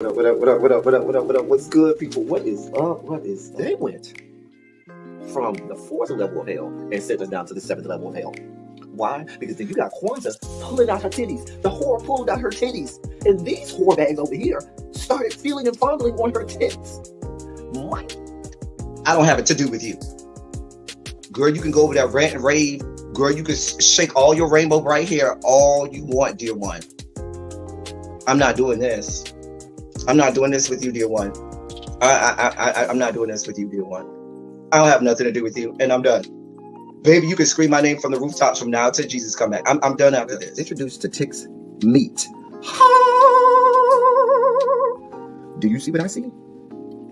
What up, what up, what up, what up, what up, what up? What's good, people? What is up? What is They went from the fourth level of hell and sent us down to the seventh level of hell. Why? Because then you got Kwanzaa pulling out her titties. The whore pulled out her titties. And these whore bags over here started feeling and fondling on her tits. What? I don't have it to do with you. Girl, you can go over there, rant and rave. Girl, you can shake all your rainbow bright hair all you want, dear one. I'm not doing this. I'm not doing this with you, dear one. I'm not doing this with you, dear one. I don't have nothing to do with you, and I'm done. Baby, you can scream my name from the rooftops from now till Jesus come back. I'm done after this. Introduced to Tick's meat. Do you see what I see?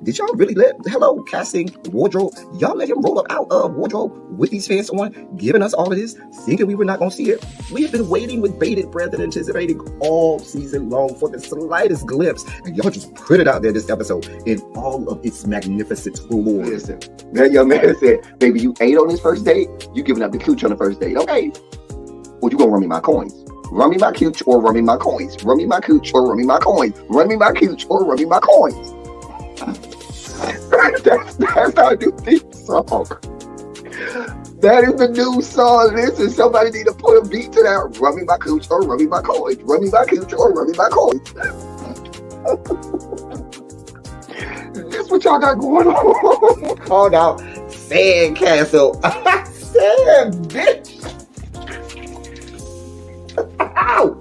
Did y'all really hello, casting, wardrobe, y'all let him roll up out of wardrobe with these fans on, giving us all of this, thinking we were not going to see it? We have been waiting with bated breath and anticipating all season long for the slightest glimpse, and y'all just put it out there this episode in all of its magnificent glory. Listen, that young man said, baby, you ate on this first date, you giving up the cooch on the first date, okay? Well, you gonna run me my coins. Run me my cooch or run me my coins. Run me my cooch or run me my coins. Run me my cooch or run me my coins. That's how I do this song. That is the new song. Listen, somebody need to put a beat to that. Run me my cooch or run me my coins. Run me my cooch or run me my coins. This what y'all got going on. Called out Sandcastle. Sand, bitch. Ow.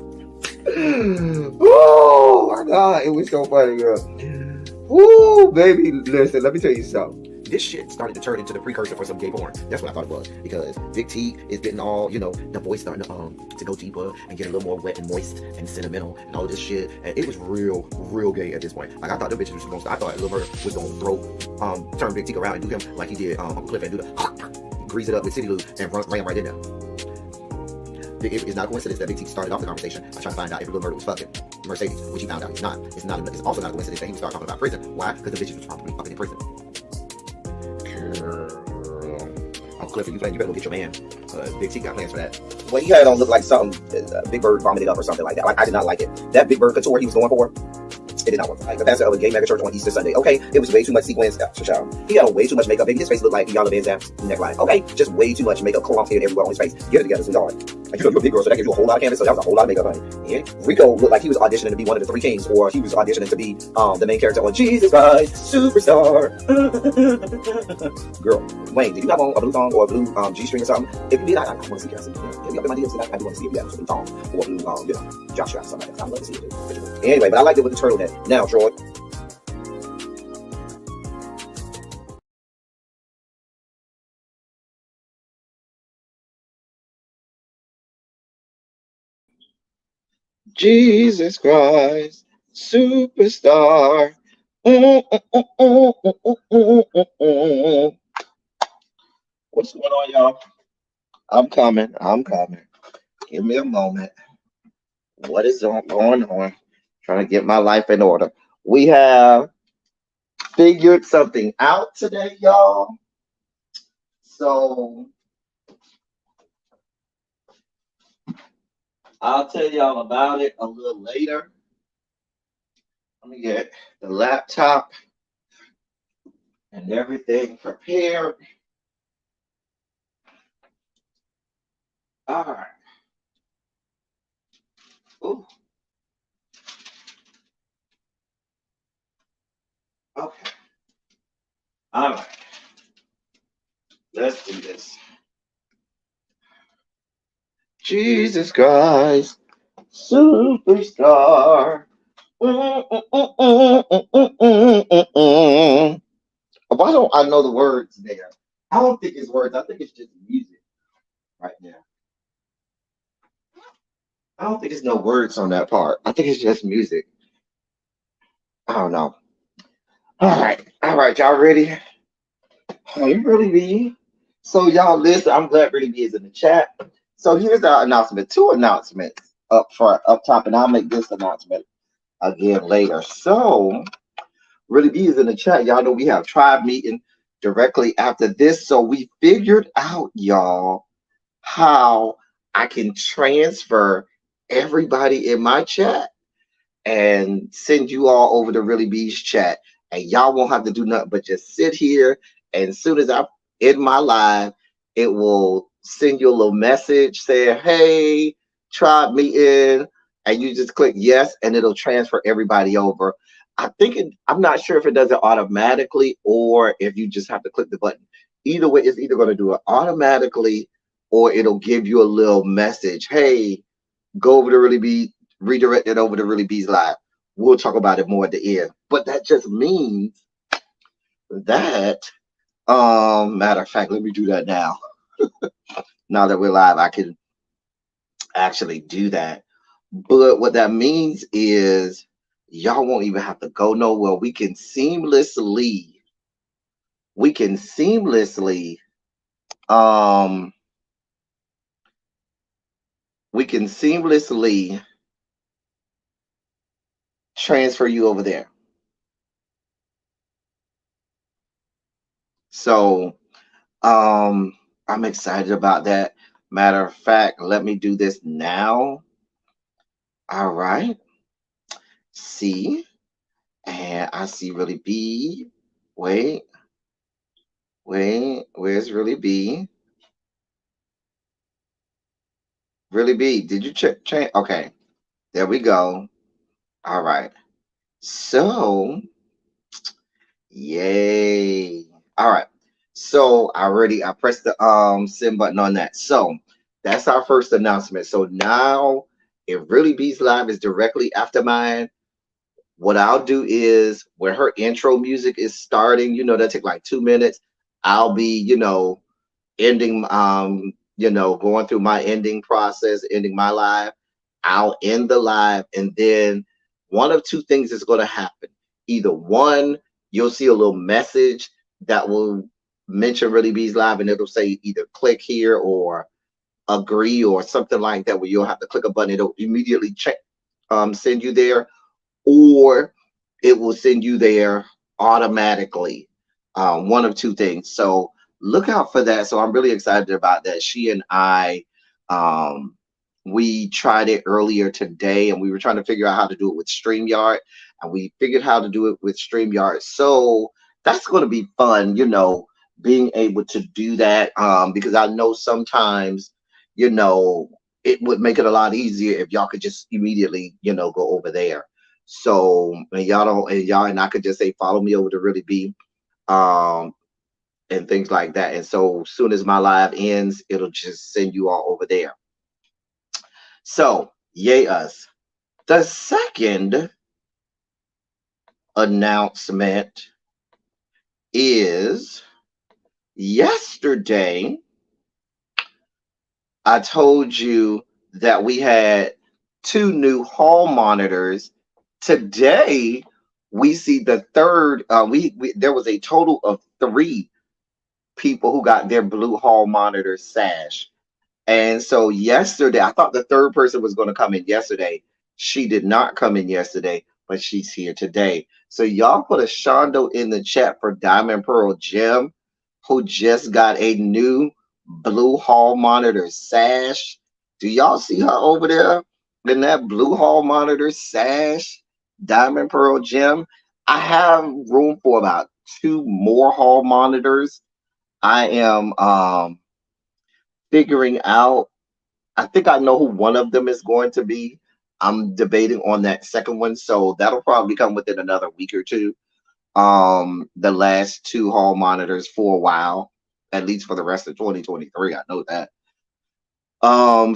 Oh my God, it was so funny, girl. Woo, baby, listen, let me tell you something. This shit started to turn into the precursor for some gay porn. That's what I thought it was. Because Big T is getting all, the voice starting to go deeper and get a little more wet and moist and sentimental and all this shit. And it was real gay at this point. Like, I thought the bitches was going to, I thought Lil Bird was going to turn Big T around and do him like he did Uncle Cliff and do the grease it up with City Lou and ran right in there. It's not a coincidence that Big T started off the conversation by trying to find out if Lil Murder was fucking Mercedes, which he found out he's not. It's also not a coincidence that he would start talking about prison. Why? Because the bitches was probably fucking in prison. Girl. Oh, Clifford, you better go get your man. Big T got plans for that. Well, he had on look like something Big Bird vomited up or something like that. Like, I did not like it. That Big Bird couture he was going for, it did not work. Like the pastor of a gay mega church on Easter Sunday. Okay, it was way too much sequins. He had on way too much makeup. Baby, his face looked like Yala Van Zap's neckline. Okay, just way too much makeup, clumped in everywhere on his face. Get it together, sweetheart. Like, you're a big girl, so that gives you a whole lot of canvas. So that was a whole lot of makeup, honey. Yeah. Rico looked like he was auditioning to be one of the three kings, or he was auditioning to be the main character on Jesus Christ Superstar. Girl, Wayne, did you have on a blue thong or a blue G-string or something? If you did, I want to see Cassie. If you have my DMs, I do want to see if you have a blue thong or a blue, Joshua or something like that. I'd love to see it too. Anyway, but I liked it with the turtleneck. Now, Troy. Jesus Christ, superstar. What's going on, y'all? I'm coming. Give me a moment. What is going on? Trying to get my life in order. We have figured something out today, y'all. So I'll tell y'all about it a little later. Let me get the laptop and everything prepared. All right. Ooh. Okay. All right. Let's do this. Jesus Christ, superstar. Why don't I know the words there? I don't think it's words. I think it's just music right now. I don't think there's no words on that part. I think it's just music. I don't know. All right, y'all ready? Hey, Really B. So y'all listen, I'm glad Really B is in the chat. So here's our announcement. Two announcements up top, and I'll make this announcement again later. So Really B is in the chat. Y'all know we have tribe meeting directly after this. So we figured out, y'all, how I can transfer everybody in my chat and send you all over to Really Bees chat. And y'all won't have to do nothing but just sit here. And as soon as I end my live, it will send you a little message saying, hey, try me in. And you just click yes, and it'll transfer everybody over. I'm not sure if it does it automatically or if you just have to click the button. Either way, it's either going to do it automatically or it'll give you a little message. Hey, go over to Really Be, redirect it over to Really Bees Live. We'll talk about it more at the end. But that just means that, matter of fact, let me do that now. Now that we're live, I can actually do that. But what that means is y'all won't even have to go nowhere. We can seamlessly, um, we can seamlessly transfer you over there. So, I'm excited about that. Matter of fact, let me do this now. All right. See, and I see Really B. Wait, wait, where's Really B? Really B, did you check change? Okay, there we go. All right. So, yay. All right. So I pressed the send button on that. So that's our first announcement. So now if Really Bees Live is directly after mine, what I'll do is when her intro music is starting, that take like 2 minutes. I'll be, ending going through my ending process, ending my live. I'll end the live, and then one of two things is going to happen. Either one, you'll see a little message that will mention Really Bees Live, and it'll say either click here or agree or something like that, where you'll have to click a button. It'll immediately send you there, or it will send you there automatically. One of two things. So look out for that. So I'm really excited about that. She and I, um, we tried it earlier today, and we were trying to figure out how to do it with StreamYard, and we figured how to do it with StreamYard. So that's going to be fun, being able to do that, because I know sometimes, it would make it a lot easier if y'all could just immediately, go over there. So and I could just say follow me over to Really Be, um, and things like that. And so as soon as my live ends, it'll just send you all over there. So yay us. The second announcement is yesterday I told you that we had two new hall monitors. Today we see the third. We there was a total of three people who got their blue hall monitor sash. And so yesterday, I thought the third person was going to come in yesterday. She did not come in yesterday, but she's here today. So y'all put a Shondo in the chat for Diamond Pearl Gem, who just got a new blue hall monitor sash. Do y'all see her over there in that blue hall monitor sash? Diamond Pearl Gem. I have room for about two more hall monitors. I am figuring out. I think I know who one of them is going to be. I'm debating on that second one, so that'll probably come within another week or two. The last two hall monitors for a while, at least for the rest of 2023. I know that.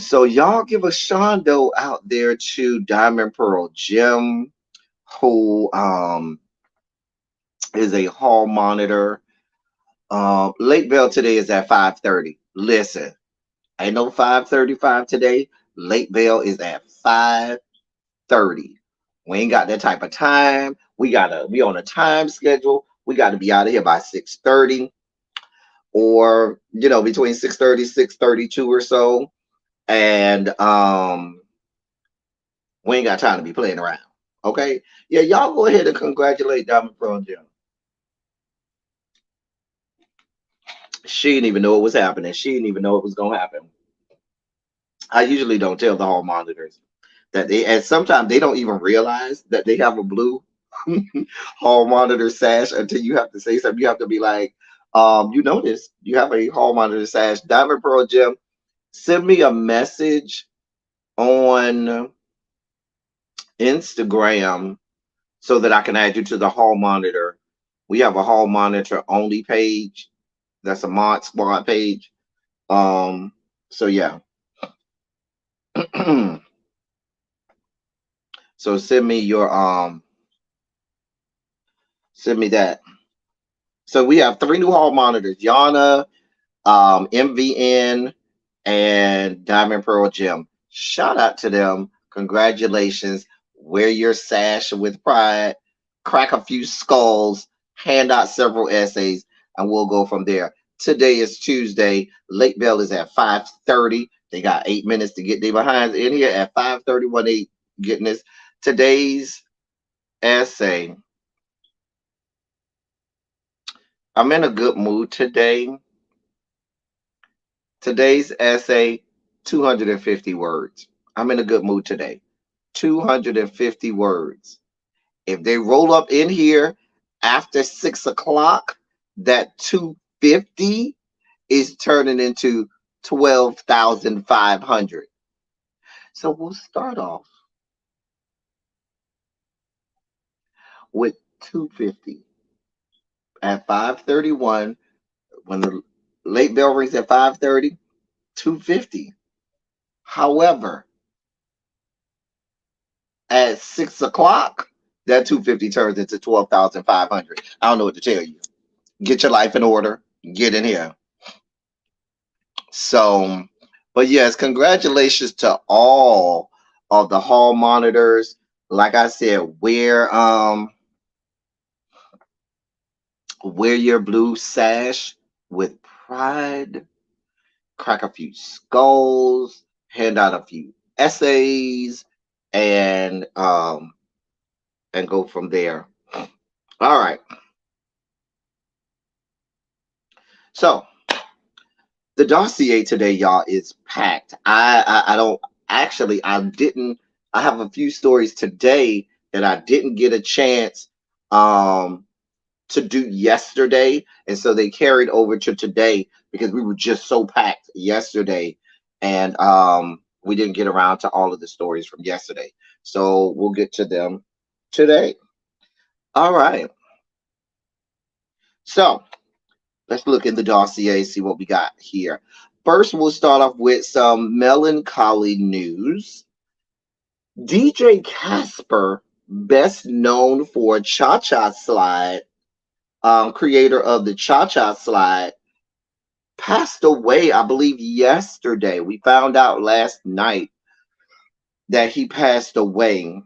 So y'all give a Shondo out there to Diamond Pearl Gem, who is a hall monitor. Late bell today is at 5:30. Listen, ain't no 5:35 today. Late bell is at 5:30. We ain't got that type of time. We gotta be on a time schedule. We got to be out of here by 6:30, or between 6:30, 6:32 or so. And we ain't got time to be playing around. Okay. Yeah, y'all go ahead and congratulate Diamond Pro Jim. She didn't even know what was happening. She didn't even know it was gonna happen. I usually don't tell the hall monitors that they, and sometimes they don't even realize that they have a blue hall monitor sash until you have to say something. You have to be like, you notice you have a hall monitor sash. Diamond Pearl Gym, send me a message on Instagram so that I can add you to the hall monitor. We have a hall monitor only page. That's a mod squad page. So yeah. So send me that. So we have three new hall monitors: Yana, MVN, and Diamond Pearl Gym. Shout out to them. Congratulations. Wear your sash with pride. Crack a few skulls. Hand out several essays, and we'll go from there. Today is Tuesday. Late bell is at 5:30. They got 8 minutes to get their behinds in here at 5:30 when they getting this. Today's essay. I'm in a good mood today. Today's essay, 250 words. I'm in a good mood today. 250 words. If they roll up in here after 6 o'clock, that 250 is turning into 12,500. So we'll start off with 250 at 5:31. When the late bell rings at 5:30, 250. However, at 6 o'clock, that 250 turns into 12,500. I don't know what to tell you. Get your life in order. Get in here. So, but yes, congratulations to all of the hall monitors. Like I said, wear your blue sash with pride. Crack a few skulls. Hand out a few essays, and go from there. All right. So the dossier today, y'all, is packed. I don't actually I didn't I have a few stories today that I didn't get a chance um to do yesterday, and so they carried over to today because we were just so packed yesterday, and we didn't get around to all of the stories from yesterday. So we'll get to them today. All right. So let's look in the dossier, see what we got here. First, we'll start off with some melancholy news. DJ Casper, best known for Cha Cha Slide, creator of the Cha Cha Slide, passed away, I believe, yesterday. We found out last night that he passed away.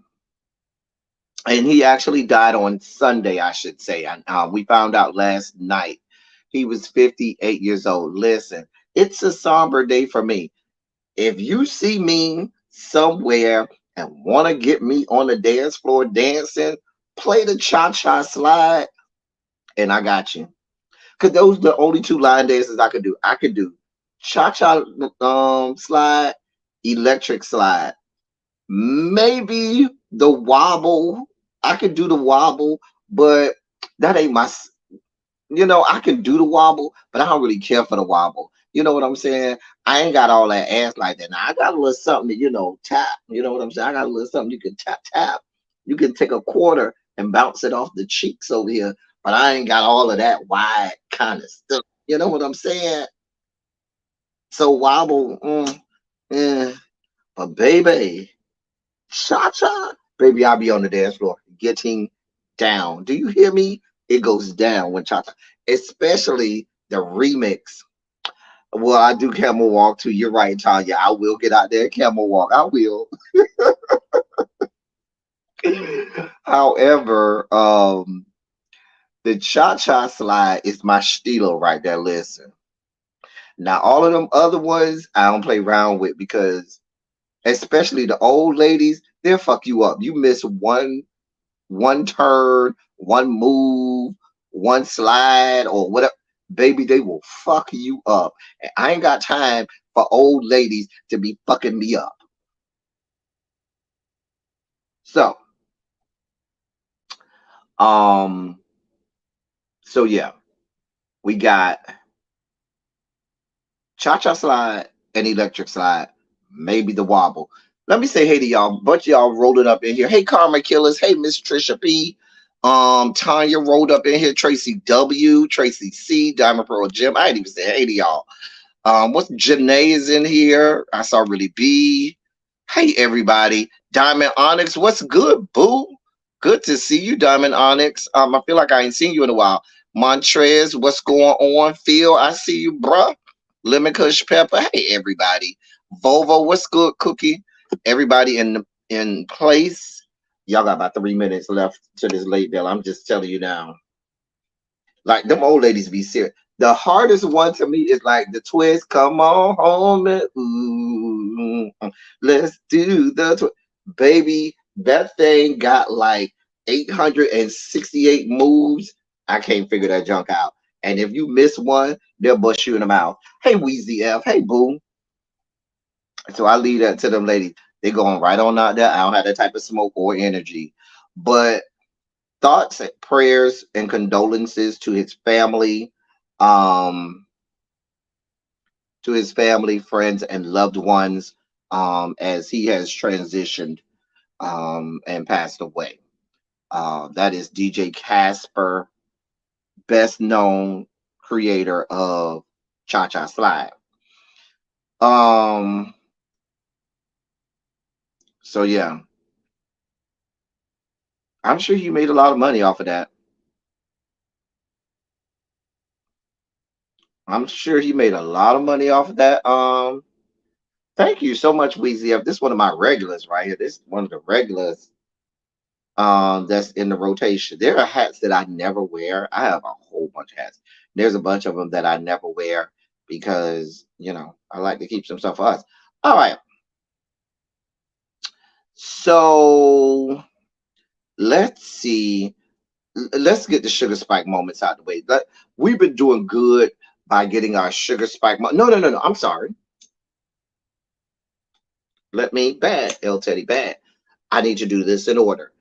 And he actually died on Sunday, I should say. And we found out last night. He was 58 years old. Listen, it's a somber day for me. If you see me somewhere and want to get me on the dance floor dancing, play the cha-cha slide, and I got you. Because those are the only two line dances I could do. I could do cha-cha slide, electric slide. Maybe the wobble. I could do the wobble, but that ain't my I can do the wobble, but I don't really care for the wobble. You know what I'm saying? I ain't got all that ass like that. Now I got a little something to, tap. You know what I'm saying? I got a little something you can tap, tap. You can take a quarter and bounce it off the cheeks over here, but I ain't got all of that wide kind of stuff. You know what I'm saying? So wobble, but baby, cha-cha, baby, I'll be on the dance floor getting down. Do you hear me? It goes down when cha-cha, especially the remix. Well, I do camel walk too. You're right, Tanya. I will get out there and camel walk. I will. However, the cha-cha slide is my stilo right there. Listen. Now, all of them other ones, I don't play around with because, especially the old ladies, they'll fuck you up. You miss one turn, one move, one slide, or whatever, baby, they will fuck you up. And I ain't got time for old ladies to be fucking me up. So, um, so yeah, we got cha-cha slide and electric slide, maybe the wobble. Let me say hey to y'all. Bunch of y'all rolling up in here. Hey, Karma Killers. Hey, Miss Trisha P. Tanya rolled up in here. Tracy W. Tracy C. Diamond Pearl Jim. I ain't even say hey to y'all. What's Janae is in here? I saw Really B. Hey, everybody. Diamond Onyx, what's good, boo? Good to see you, Diamond Onyx. I feel like I ain't seen you in a while. Montrez, what's going on? Phil, I see you, bruh. Lemon Kush Pepper. Hey, everybody. Volvo, what's good, Cookie? Everybody in place. Y'all got about 3 minutes left to this late bell. I'm just telling you now. Like them old ladies be serious. The hardest one to me is like the twist. Come on home and ooh, let's do the twist. Baby, that thing got like 868 moves. I can't figure that junk out. And if you miss one, they'll bust you in the mouth. Hey, Wheezy F. Hey, Boo. So I leave that to them ladies. They going right on out there. I don't have that type of smoke or energy. But thoughts, prayers, and condolences um, to his family, friends, and loved ones, as he has transitioned, and passed away. That is DJ Casper, best known creator of Cha Cha Slide. Um, so yeah, I'm sure he made a lot of money off of that. I'm sure he made a lot of money off of that. Thank you so much, Weezy F. This is one of my regulars right here. This is one of the regulars, that's in the rotation. There are hats that I never wear. I have a whole bunch of hats. There's a bunch of them that I never wear because, I like to keep some stuff for us. All right. So let's see. Let's get the sugar spike moments out of the way. We've been doing good by getting our sugar spike. No, no, no, no. I'm sorry. Let me bad. El Teddy bad. I need to do this in order.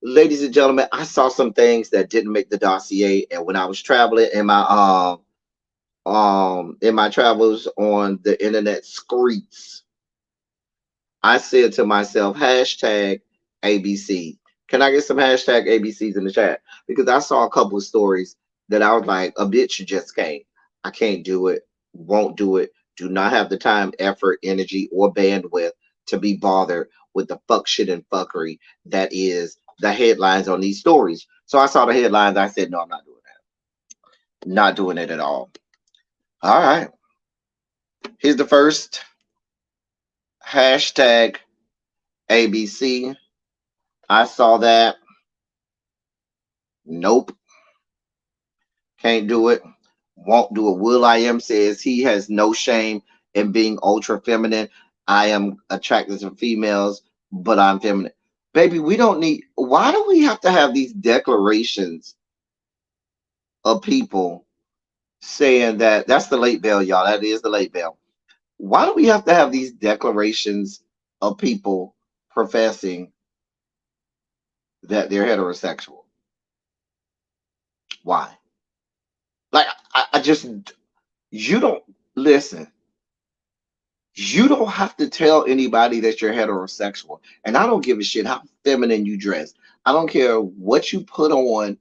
Ladies and gentlemen, I saw some things that didn't make the dossier, and when I was traveling in my travels on the internet streets, I said to myself, hashtag ABC. Can I get some hashtag ABCs in the chat? Because I saw a couple of stories that I was like, a bitch just can't. I can't do it, won't do it, do not have the time, effort, energy, or bandwidth to be bothered with the fuck shit and fuckery that is the headlines on these stories. So I saw the headlines. I said, no, I'm not doing that. Not doing it at all. All right. Here's the first hashtag ABC. I saw that. Nope. Can't do it. Won't do it. Will I Am says he has no shame in being ultra feminine. I am attracted to females, but I'm feminine. Baby, we don't need. Why do we have to have these declarations of people saying that? That's the late bell, y'all. That is the late bell. Why do we have to have these declarations of people professing that they're heterosexual? Why? Like, I just, you don't listen. You don't have to tell anybody that you're heterosexual. And I don't give a shit how feminine you dress. I don't care what you put on.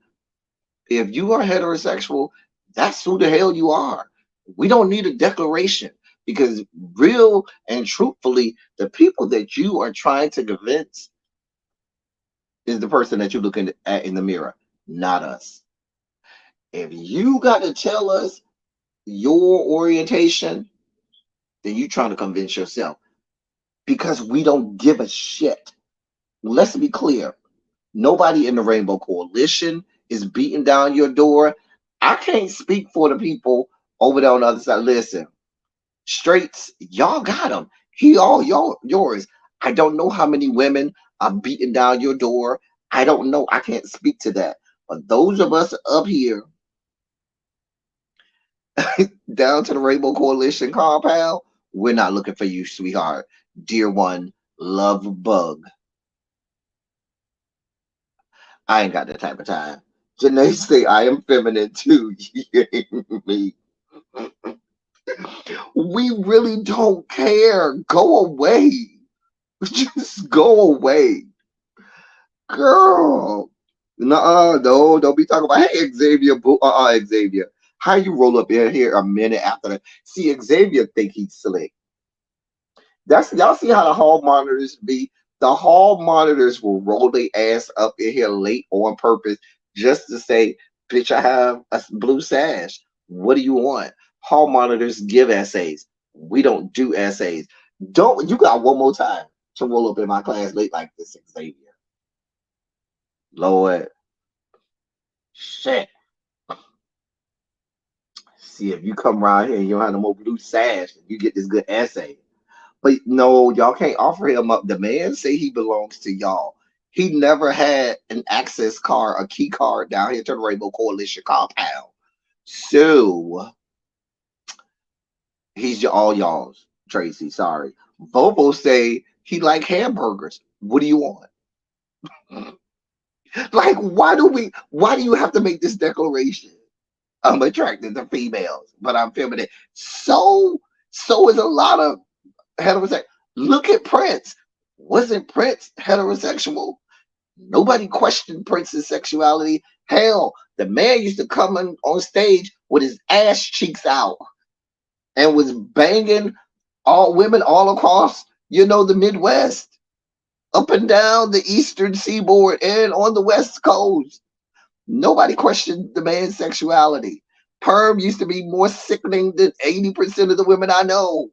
If you are heterosexual, that's who the hell you are. We don't need a declaration because, real and truthfully, the people that you are trying to convince is the person that you're looking at in the mirror, not us. If you got to tell us your orientation, then you're trying to convince yourself because we don't give a shit. Let's be clear. Nobody in the Rainbow Coalition is beating down your door. I can't speak for the people over there on the other side. Listen, straights, y'all got them. He all yours. I don't know how many women are beating down your door. I don't know. I can't speak to that. But those of us up here, down to the Rainbow Coalition compound, we're not looking for you, sweetheart. Dear one, love bug. I ain't got that type of time. Janae say I am feminine too. You ain't me. We really don't care. Go away. Just go away. Girl. Nuh-uh, no, don't be talking about, hey, Xavier, boo. Xavier. How you roll up in here a minute after that? See, Xavier think he's slick. That's y'all see how the hall monitors be? The hall monitors will roll their ass up in here late on purpose just to say, bitch, I have a blue sash. What do you want? Hall monitors give essays. We don't do essays. Don't you got one more time to roll up in my class late like this, Xavier? Lord, shit. See if you come around here and you don't have no more blue sash, you get this good essay. But no, y'all can't offer him up. The man say he belongs to y'all. He never had an access card, a key card down here to the Rainbow Coalition compound. So he's all y'all's, Tracy. Sorry. Bobo say he like hamburgers. What do you want? Like, why do you have to make this declaration? I'm attracted to females, but I'm feminine. So is a lot of heterosexual. Look at Prince. Wasn't Prince heterosexual? Nobody questioned Prince's sexuality. Hell, the man used to come on stage with his ass cheeks out and was banging all women all across, the Midwest, up and down the Eastern Seaboard and on the West Coast. Nobody questioned the man's sexuality. Perm used to be more sickening than 80% of the women I know.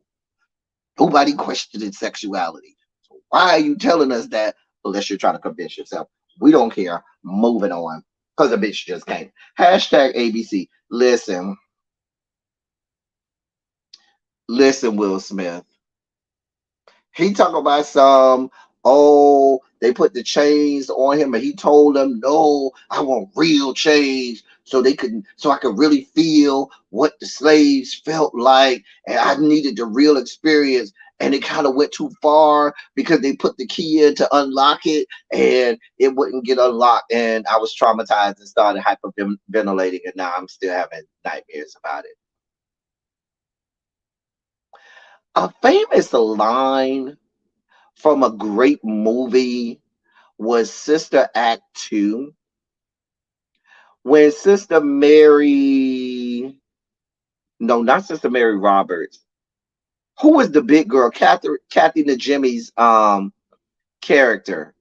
Nobody questioned his sexuality. So why are you telling us that unless you're trying to convince yourself? We don't care. Moving on. Because a bitch just came. Hashtag ABC. Listen, Will Smith. He talk about they put the chains on him and he told them, no, I want real change so I could really feel what the slaves felt like. And I needed the real experience. And it kind of went too far because they put the key in to unlock it and it wouldn't get unlocked. And I was traumatized and started hyperventilating. And now I'm still having nightmares about it. A famous line from a great movie was Sister Act 2. When Sister Mary, no, not Sister Mary Roberts. Who was the big girl? Kathy Najimy's character.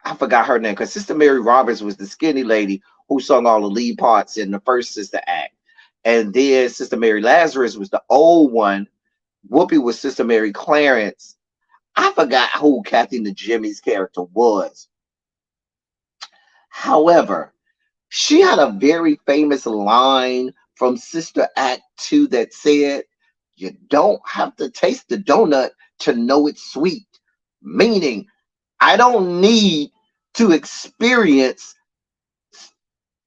I forgot her name because Sister Mary Roberts was the skinny lady who sung all the lead parts in the first Sister Act. And then Sister Mary Lazarus was the old one. Whoopi was Sister Mary Clarence. I forgot who Kathy Najimy's character was. However, she had a very famous line from Sister Act 2 that said, you don't have to taste the donut to know it's sweet. Meaning, I don't need to experience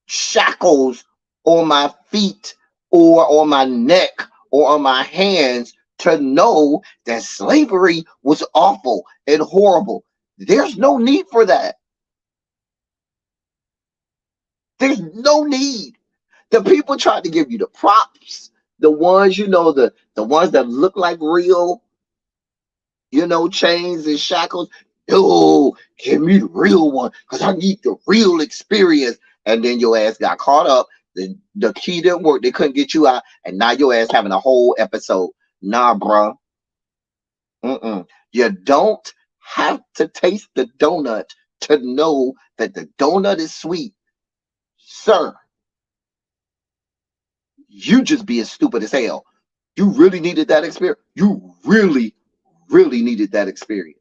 shackles on my feet or on my neck or on my hands to know that slavery was awful and horrible. There's no need for that. There's no need. The people tried to give you the props, the ones, the ones that look like real, chains and shackles. Oh, give me the real one because I need the real experience. And then your ass got caught up. The key didn't work. They couldn't get you out. And now your ass having a whole episode. Nah, bruh. You don't have to taste the donut to know that the donut is sweet. Sir, you just being stupid as hell. You really needed that experience. You really, really needed that experience.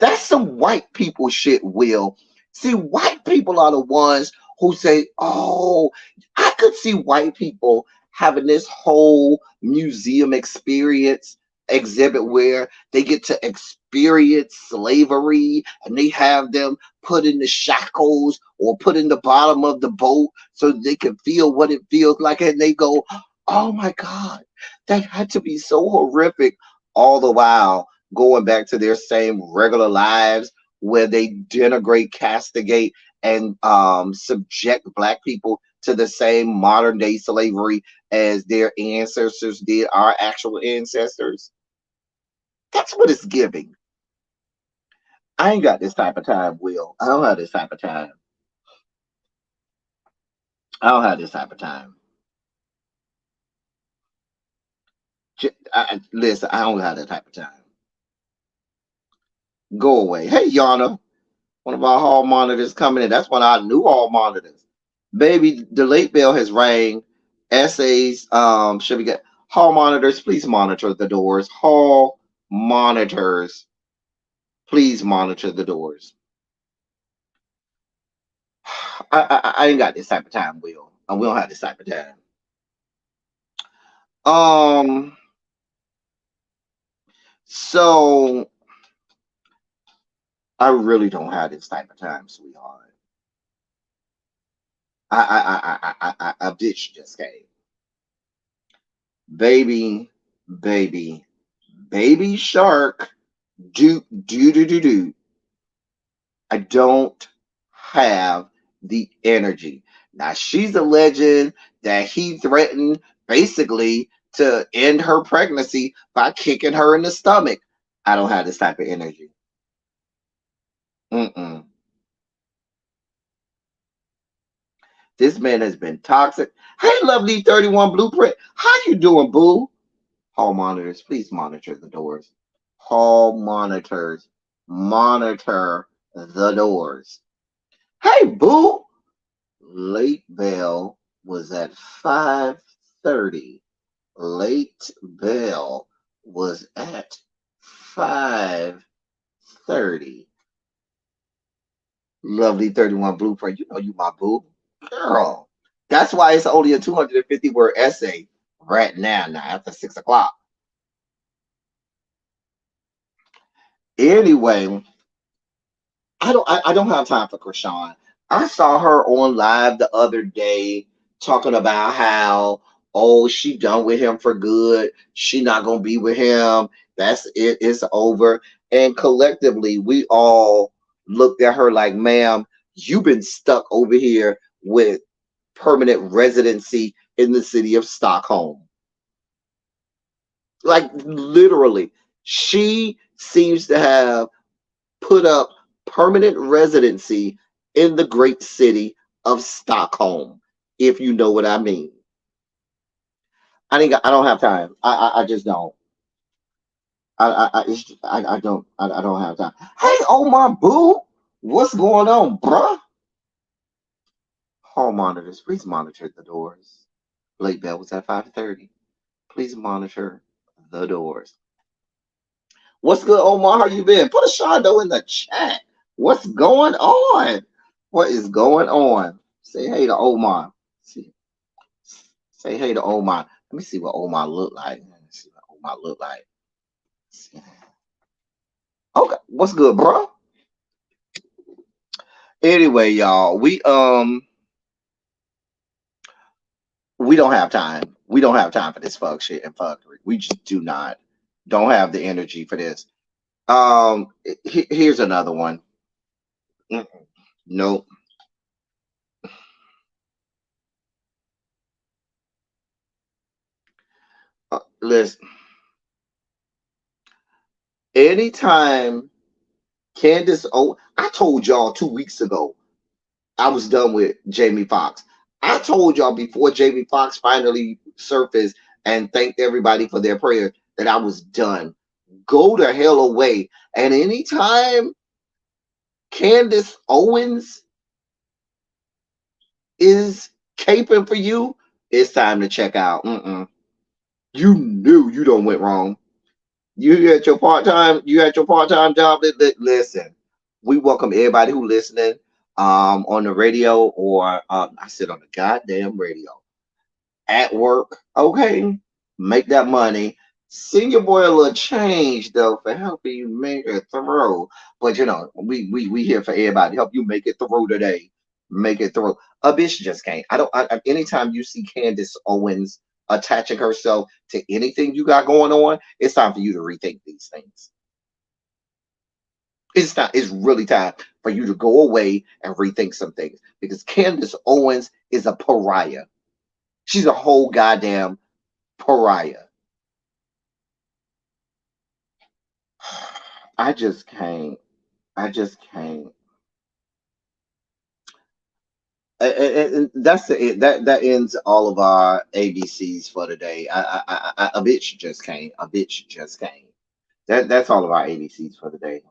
That's some white people shit, Will. See, white people are the ones who say, oh, I could see white people having this whole museum experience exhibit where they get to experience slavery and they have them put in the shackles or put in the bottom of the boat so they can feel what it feels like. And they go, oh my God, that had to be so horrific, all the while going back to their same regular lives where they denigrate, castigate, and subject black people to the same modern day slavery as their ancestors did our actual ancestors. That's what it's giving. I ain't got this type of time, Will. I don't have this type of time. I don't have this type of time. Listen, I don't have that type of time. Go away. Hey, Yana, one of our hall monitors coming in. That's one of our new hall monitors. Baby, the late bell has rang. Essays, should we get hall monitors? Please monitor the doors. Hall monitors, please monitor the doors. I ain't got this type of time, Will. We don't have this type of time. Um, so I really don't have this type of time, sweetheart. A bitch just came. Baby, baby, baby shark. Do. I don't have the energy. Now she's alleging that he threatened basically to end her pregnancy by kicking her in the stomach. I don't have this type of energy. Mm-mm. This man has been toxic. Hey, lovely 31 Blueprint. How you doing, boo? Hall monitors, please monitor the doors. Hall monitors, monitor the doors. Hey, boo. Late bell was at 5:30. Late bell was at 5:30. Lovely 31 Blueprint. You know you my boo. Girl. That's why it's only a 250 word essay right now after 6 o'clock. Anyway, I don't have time for Krishan. I saw her on live the other day talking about how, oh, she done with him for good. She not gonna be with him. That's it, it's over. And collectively we all looked at her like, ma'am, you've been stuck over here with permanent residency in the city of Stockholm. Like literally, she seems to have put up permanent residency in the great city of Stockholm, if you know what I mean. I don't have time. I just don't. I don't have time. Hey, oh my boo, what's going on, bruh? Hall monitors, please monitor the doors. Late bell was at 5:30. Please monitor the doors. What's good, Omar? How you been? Put a Shondo in the chat. What's going on? What is going on? Say hey to Omar. See, say hey to Omar. Let me see what Omar look like. Let me see what Omar look like. See. Okay, what's good, bro? Anyway, y'all, we don't have time. We don't have time for this fuck shit and fuckery. We just do not. Don't have the energy for this. Here's another one. Nope. Listen. Anytime Candace, oh, I told y'all 2 weeks ago I was done with Jamie Foxx. I told y'all before Jamie Foxx finally surfaced and thanked everybody for their prayers that I was done. Go the hell away. And anytime Candace Owens is caping for you, it's time to check out. You knew you don't went wrong. You at your part-time, job. Listen, we welcome everybody who listening on the radio or I said on the goddamn radio. At work, okay, make that money. Send your boy a little change though for helping you make it through. But you know, we here for everybody. Help you make it through today. Make it through. A bitch just can't. Anytime you see Candace Owens attaching herself to anything you got going on, it's time for you to rethink these things. It's not. It's really time for you to go away and rethink some things because Candace Owens is a pariah. She's a whole goddamn pariah. I just can't. I just can't. And that's that ends all of our ABCs for today. A bitch just can't. A bitch just can't. That's all of our ABCs for today.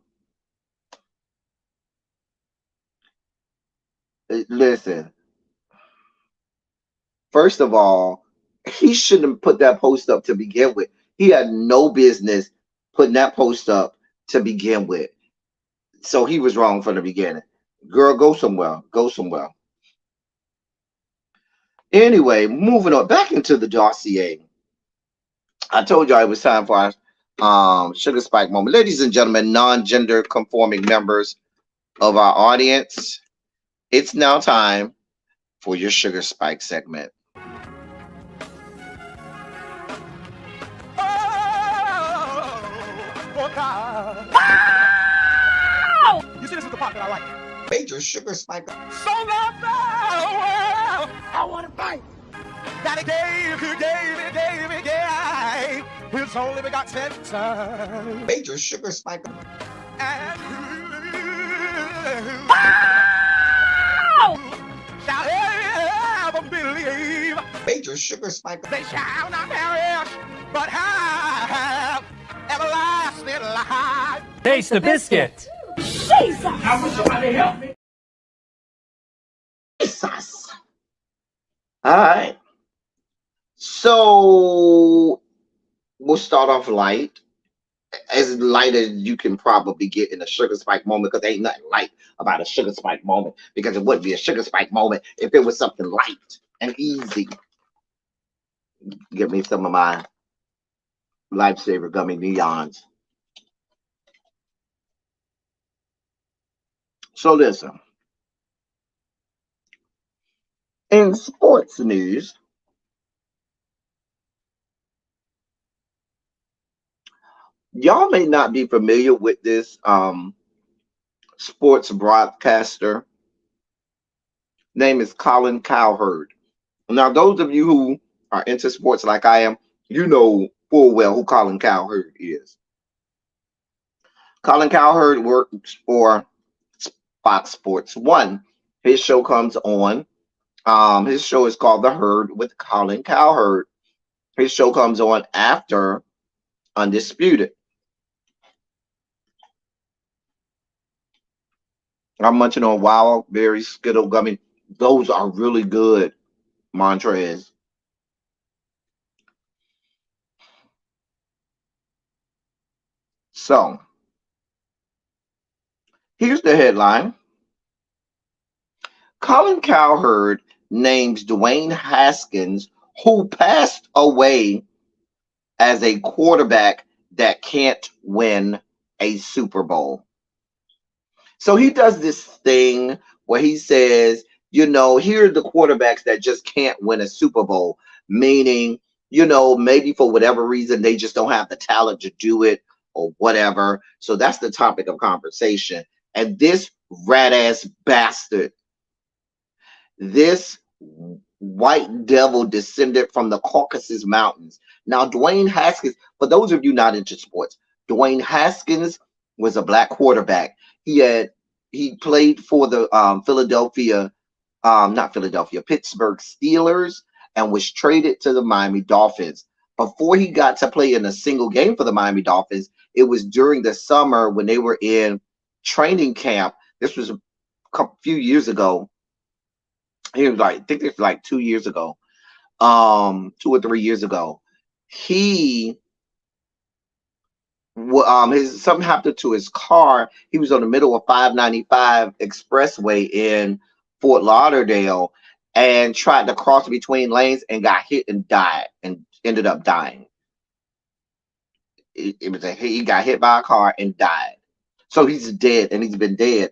Listen, first of all, he shouldn't have put that post up to begin with. He had no business putting that post up to begin with. So he was wrong from the beginning. Girl, go somewhere. Go somewhere. Anyway, moving on back into the dossier. I told y'all it was time for our sugar spike moment. Ladies and gentlemen, non-gender conforming members of our audience, it's now time for your sugar spike segment. You see, this is the part that I like. Major sugar spike. So now, I want to fight. That he gave his only begotten son. Major sugar spike. And shall ever believe. Major sugar spike. They shall not perish, but have everlasting life. Taste the biscuit. Jesus! I wish somebody help me. Jesus. All right. So we'll start off light, as light as you can probably get in a sugar spike moment, because ain't nothing light about a sugar spike moment, because it wouldn't be a sugar spike moment if it was something light and easy. Give me some of my Lifesaver gummy neons. So listen, in sports news, y'all may not be familiar with this sports broadcaster. Name is Colin Cowherd. Now, those of you who are into sports like I am, you know full well who Colin Cowherd is. Colin Cowherd works for Fox Sports 1. His show comes on. His show is called The Herd with Colin Cowherd. His show comes on after Undisputed. I'm munching on Wild Berry Skittle Gummy. Those are really good, Montrez. So, here's the headline. Colin Cowherd names Dwayne Haskins, who passed away, as a quarterback that can't win a Super Bowl. So he does this thing where he says, you know, here are the quarterbacks that just can't win a Super Bowl, meaning, you know, maybe for whatever reason they just don't have the talent to do it or whatever. So that's the topic of conversation. And this rat ass bastard, this white devil descended from the Caucasus Mountains. Now, Dwayne Haskins, for those of you not into sports, Dwayne Haskins was a black quarterback. He played for the Pittsburgh Steelers, and was traded to the Miami Dolphins. Before he got to play in a single game for the Miami Dolphins, it was during the summer when they were in training camp. This was a few years ago. He was like, I think it's like 2 years ago, 2 or 3 years ago. Something happened to his car. He was on the middle of 595 expressway in Fort Lauderdale and tried to cross between lanes and got hit and died and ended up dying. He got hit by a car and died. So he's dead, and he's been dead.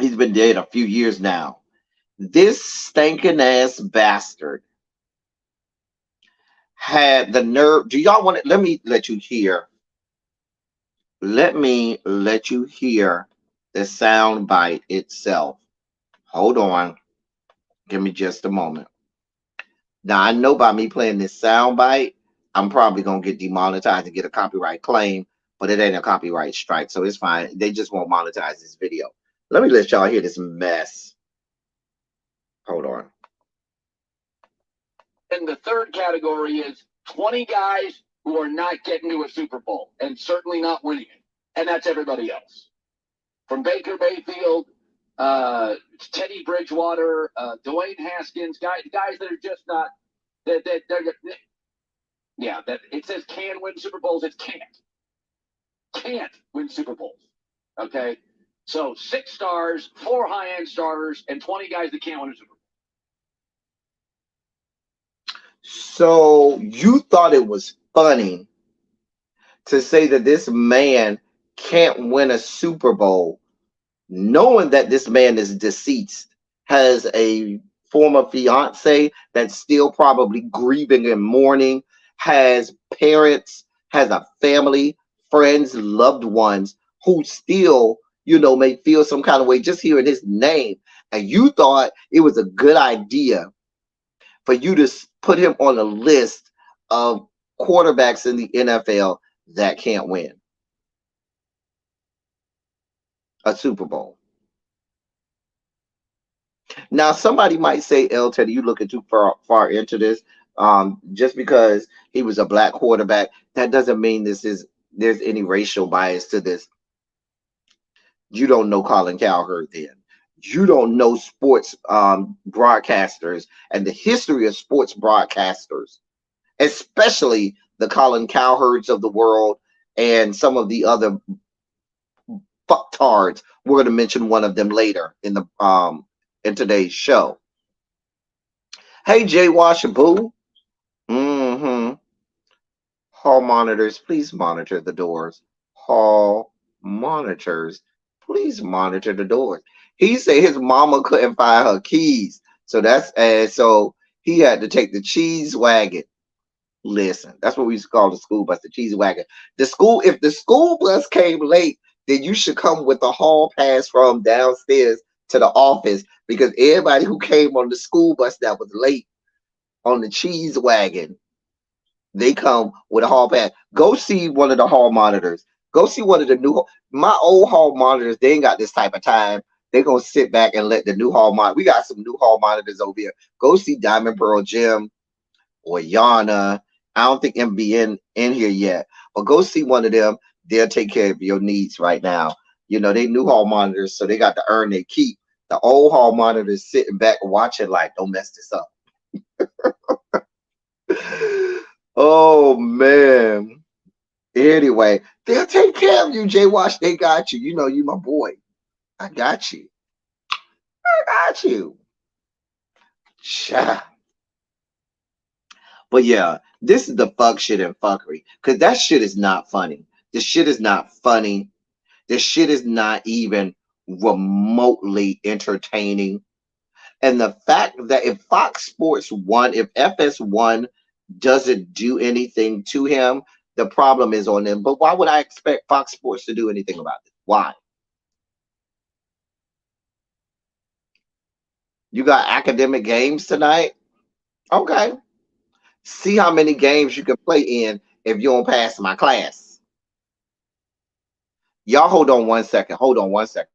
He's been dead a few years now. This stinking ass bastard had the nerve. Do y'all want it? Let me let you hear Let me let you hear the sound bite itself. Hold on. Give me just a moment. Now I know by me playing this sound bite, I'm probably gonna get demonetized and get a copyright claim, but it ain't a copyright strike, so it's fine. They just won't monetize this video. Let me let y'all hear this mess. Hold on. And the third category is 20 guys who are not getting to a Super Bowl and certainly not winning it. And that's everybody else. From Baker Mayfield, Teddy Bridgewater, Dwayne Haskins, guys that are just not, they're yeah, that it says can win Super Bowls, it can't win Super Bowls. Okay? So 6 stars, 4 high-end starters, and 20 guys that can't win a Super Bowl. So you thought it was funny to say that this man can't win a Super Bowl, knowing that this man is deceased, has a former fiance that's still probably grieving and mourning, has parents, has a family, friends, loved ones who still, may feel some kind of way just hearing his name. And you thought it was a good idea for you to put him on a list of quarterbacks in the NFL that can't win a Super Bowl. Now, somebody might say, "El Teddy, you looking too far into this. Just because he was a black quarterback, that doesn't mean there's any racial bias to this." You don't know Colin Cowherd then. You don't know sports broadcasters and the history of sports broadcasters, especially the Colin Cowherds of the world and some of the other fucktards. We're going to mention one of them later in today's show. Hey, Jay Washaboo. Mm-hmm. Hall monitors, please monitor the doors. Hall monitors, please monitor the doors. He said his mama couldn't find her keys, so he had to take the cheese wagon. Listen, that's what we used to call the school bus, the cheese wagon. If the school bus came late, then you should come with a hall pass from downstairs to the office, because everybody who came on the school bus that was late on the cheese wagon, they come with a hall pass. Go see one of the hall monitors. Go see one of the new. My old hall monitors, they ain't got this type of time. They're gonna sit back and let the new hall monitor. We got some new hall monitors over here. Go see Diamond Pearl Jim or Yana. I don't think MBN in here yet, but go see one of them. They'll take care of your needs right now. They new hall monitors, so they got to earn their keep. The old hall monitors sitting back watching like, don't mess this up. Oh man. Anyway, they'll take care of you, Jay Wash. They got you. You my boy. I got you. I got you. Cha. But yeah, this is the fuck shit and fuckery. Because that shit is not funny. This shit is not funny. This shit is not even remotely entertaining. And the fact that if Fox Sports 1, if FS1 doesn't do anything to him, the problem is on them. But why would I expect Fox Sports to do anything about it? Why? You got academic games tonight? Okay. See how many games you can play in if you don't pass my class. Y'all hold on 1 second. Hold on 1 second.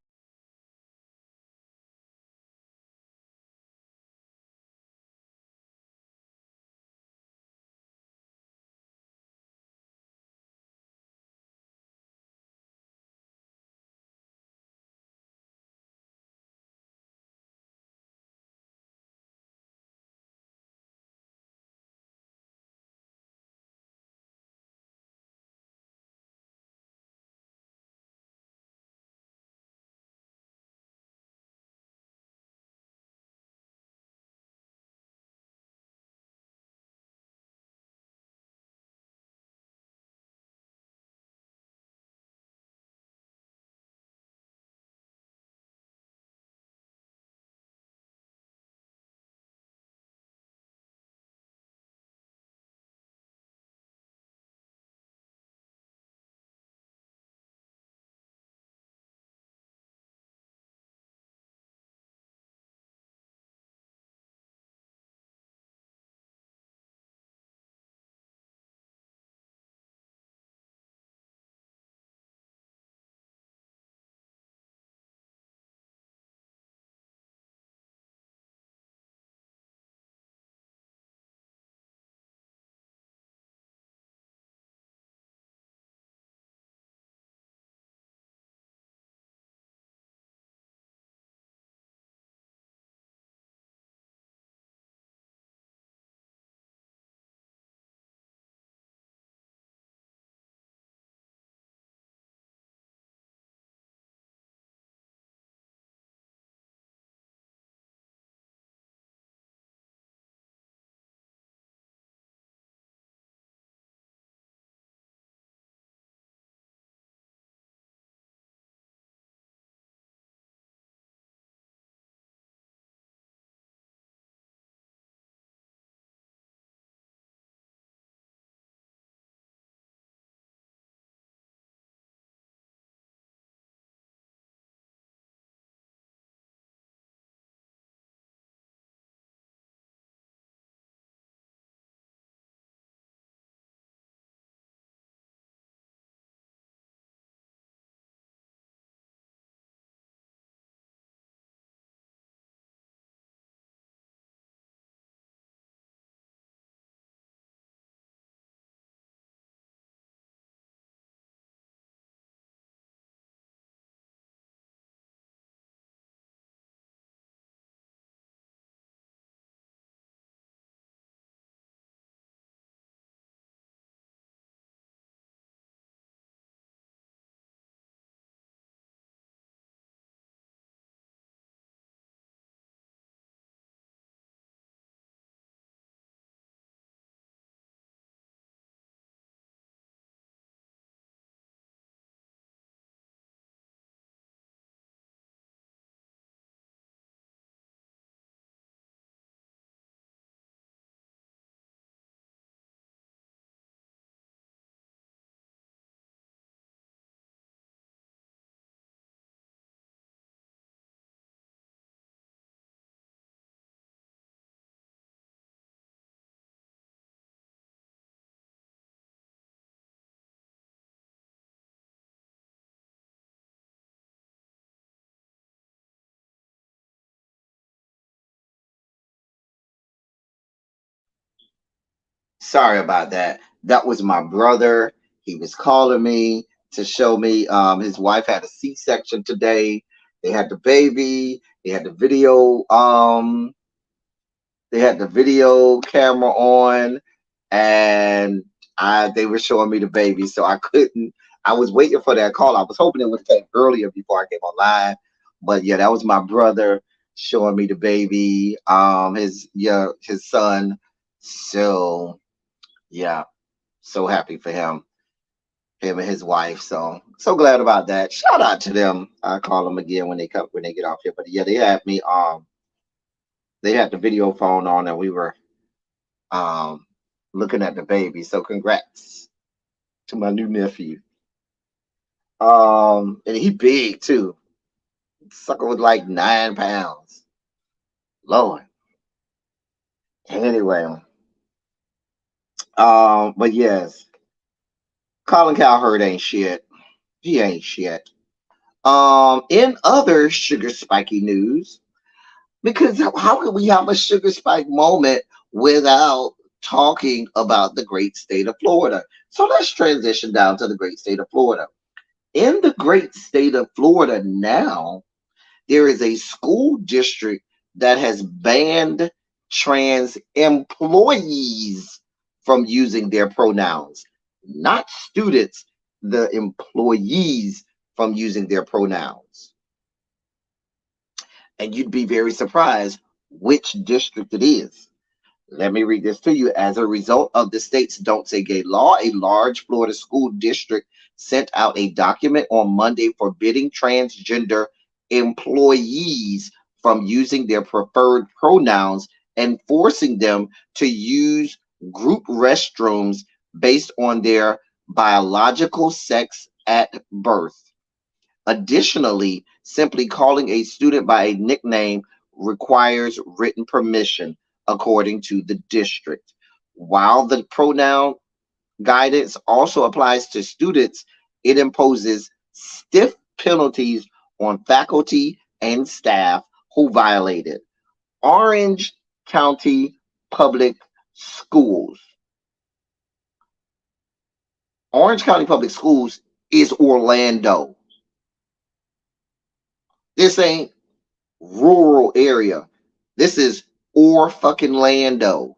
Sorry about that. That was my brother. He was calling me to show me his wife had a C-section today. They had the baby. They had the video. They had the video camera on, and they were showing me the baby, so I couldn't. I was waiting for that call. I was hoping it would take earlier before I came online, but yeah, that was my brother showing me the baby. His son. So yeah, so happy for him and his wife. So glad about that. Shout out to them. I call them again when they get off here. But yeah, they had the video phone on, and we were um looking at the baby. So congrats to my new nephew. And he big too. Sucker was like 9 pounds. Lord. Anyway, but yes, Colin Cowherd ain't shit. He ain't shit. In other sugar spiky news, because how can we have a sugar spike moment without talking about the great state of Florida? So let's transition down to the great state of Florida. In the great state of Florida now, there is a school district that has banned trans employees from using their pronouns, not students, the employees from using their pronouns. And you'd be very surprised which district it is. Let me read this to you. As a result of the state's Don't Say Gay law, a large Florida school district sent out a document on Monday forbidding transgender employees from using their preferred pronouns and forcing them to use group restrooms based on their biological sex at birth. Additionally, simply calling a student by a nickname requires written permission, according to the district. While the pronoun guidance also applies to students, it imposes stiff penalties on faculty and staff who violate it. Orange County Public Schools. Orange County Public Schools is Orlando. This ain't rural area. This is fucking Lando.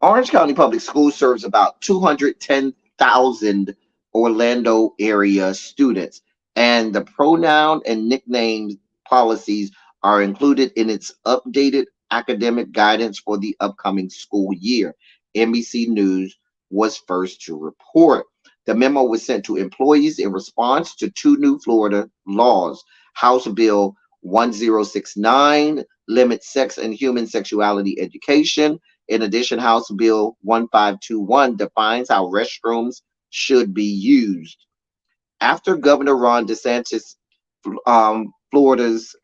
Orange County Public Schools serves about 210,000 Orlando area students, and the pronoun and nickname policies are included in its updated academic guidance for the upcoming school year. NBC News was first to report. The memo was sent to employees in response to two new Florida laws. House Bill 1069 limits sex and human sexuality education. In addition, House Bill 1521 defines how restrooms should be used. After Governor Ron DeSantis, Florida's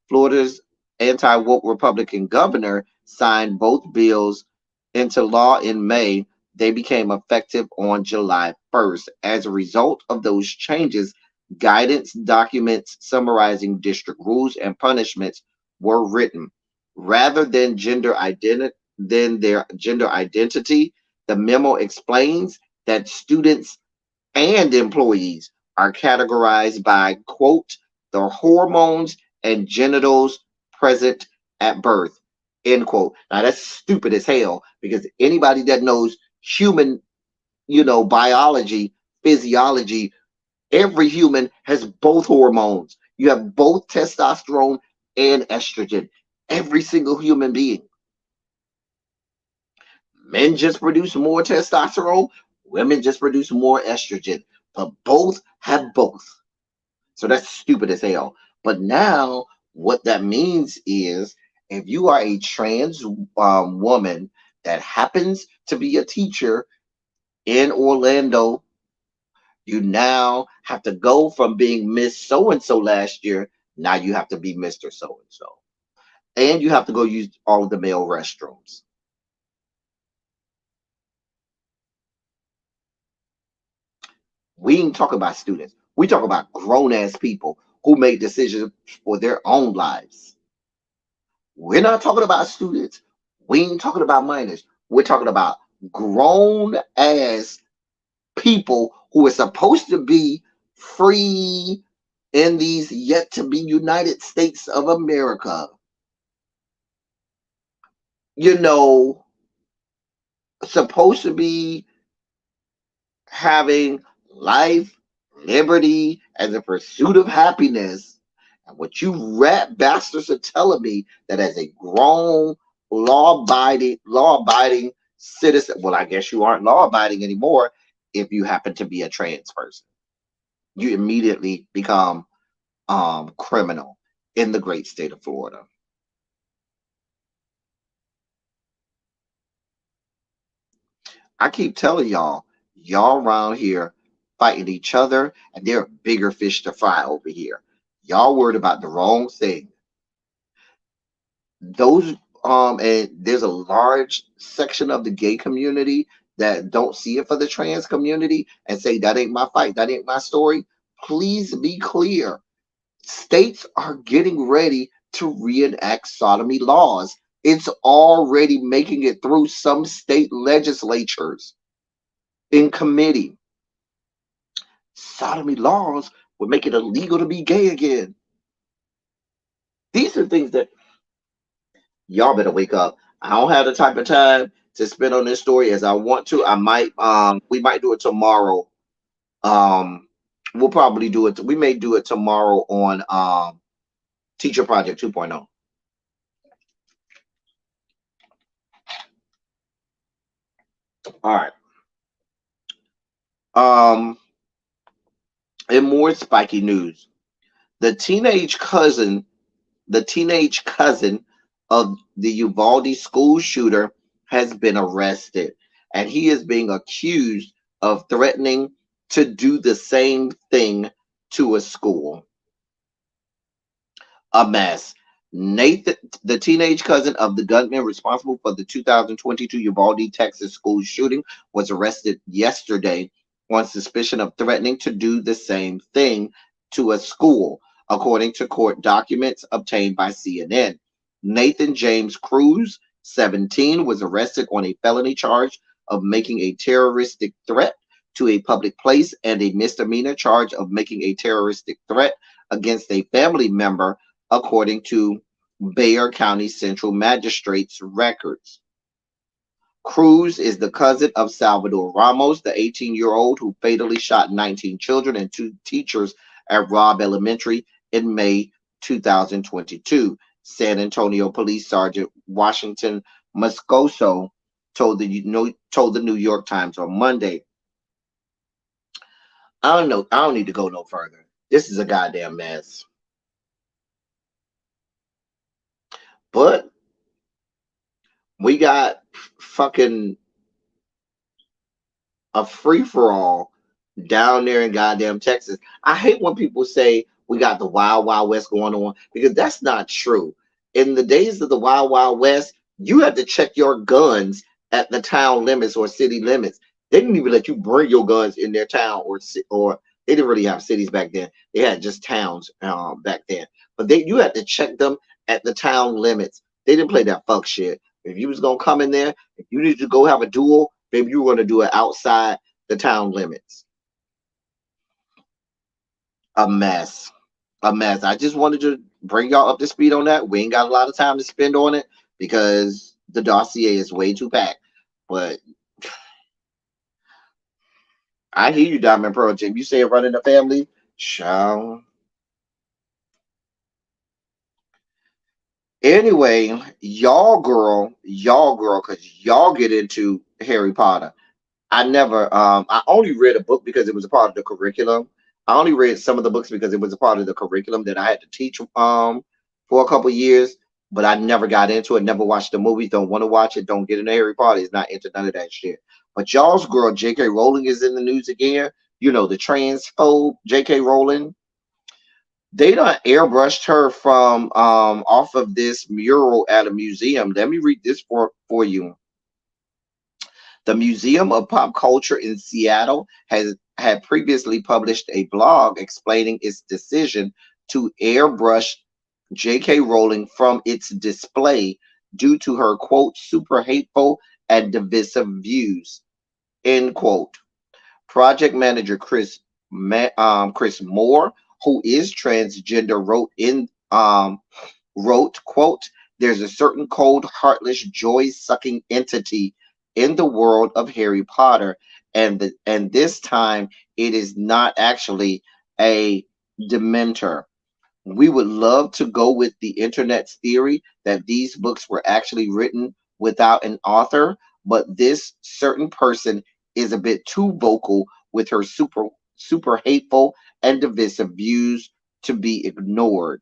Florida's anti-woke Republican governor signed both bills into law in May. They became effective on July 1st. As a result of those changes, guidance documents summarizing district rules and punishments were written. Rather than their gender identity, the memo explains that students and employees are categorized by, quote, the hormones and genitals present at birth, end quote. Now that's stupid as hell, because anybody that knows human, biology, physiology, every human has both hormones. You have both testosterone and estrogen. Every single human being. Men just produce more testosterone, women just produce more estrogen, but both have both. So that's stupid as hell. But now, what that means is, if you are a trans woman that happens to be a teacher in Orlando, you now have to go from being Miss So-and-so last year, now you have to be Mr. So-and-so. And you have to go use all of the male restrooms. We ain't talk about students. We talk about grown-ass people who make decisions for their own lives. We're not talking about students. We ain't talking about minors. We're talking about grown ass people who are supposed to be free in these yet to be United States of America. You know, supposed to be having life, liberty, and the pursuit of happiness. And what you rat bastards are telling me that as a grown, law abiding citizen, well, I guess you aren't law abiding anymore if you happen to be a trans person. You immediately become criminal in the great state of Florida. I keep telling y'all around here fighting each other, and there are bigger fish to fry over here. Y'all worried about the wrong thing. Those and there's a large section of the gay community that don't see it for the trans community and say that ain't my fight, that ain't my story. Please be clear. States are getting ready to reenact sodomy laws. It's already making it through some state legislatures in committee. Sodomy laws would make it illegal to be gay again. These are things that y'all better wake up. I don't have the type of time to spend on this story as I want to. I might we might do it tomorrow. Um we'll probably do it. We may do it tomorrow on Teacher Project 2.0. All right. Um in more spiky news, the teenage cousin the teenage cousin of the Uvalde school shooter has been arrested, and he is being accused of threatening to do the same thing to a school. A mess. Nathan, the teenage cousin of the gunman responsible for the 2022 Uvalde, Texas school shooting, was arrested yesterday on suspicion of threatening to do the same thing to a school, according to court documents obtained by CNN. Nathan James Cruz, 17, was arrested on a felony charge of making a terroristic threat to a public place and a misdemeanor charge of making a terroristic threat against a family member, according to Bexar County Central Magistrate's records. Cruz is the cousin of Salvador Ramos, the 18-year-old who fatally shot 19 children and 2 teachers at Robb Elementary in May 2022. San Antonio Police Sergeant Washington Moscoso told the New York Times on Monday. I don't know. I don't need to go no further. This is a goddamn mess. But we got fucking a free for all down there in goddamn Texas. I hate when people say we got the Wild Wild West going on, because that's not true. In the days of the Wild Wild West, you had to check your guns at the town limits or city limits. They didn't even let you bring your guns in their town, or they didn't really have cities back then. They had just towns back then. But you had to check them at the town limits. They didn't play that fuck shit. If you was gonna come in there, if you needed to go have a duel, maybe you were gonna do it outside the town limits. A mess. A mess. I just wanted to bring y'all up to speed on that. We ain't got a lot of time to spend on it because the dossier is way too packed. But I hear you, Diamond Pearl Jim. You say it running the family? Shall. Anyway, y'all girl, because y'all get into Harry Potter. I only read a book because it was a part of the curriculum. I only read some of the books because it was a part of the curriculum that I had to teach for a couple years, but I never got into it, never watched the movies, don't want to watch it, don't get into Harry Potter, is not into none of that shit. But y'all's girl, J.K. Rowling, is in the news again. You know, the transphobe J.K. Rowling. They done airbrushed her from off of this mural at a museum. Let me read this for you. The Museum of Pop Culture in Seattle had previously published a blog explaining its decision to airbrush J.K. Rowling from its display due to her quote super hateful and divisive views, end quote. Project manager Chris Moore, who is transgender, wrote quote, "There's a certain cold, heartless, joy-sucking entity in the world of Harry Potter, and this time it is not actually a Dementor. We would love to go with the internet's theory that these books were actually written without an author, but this certain person is a bit too vocal with her super hateful and divisive views to be ignored.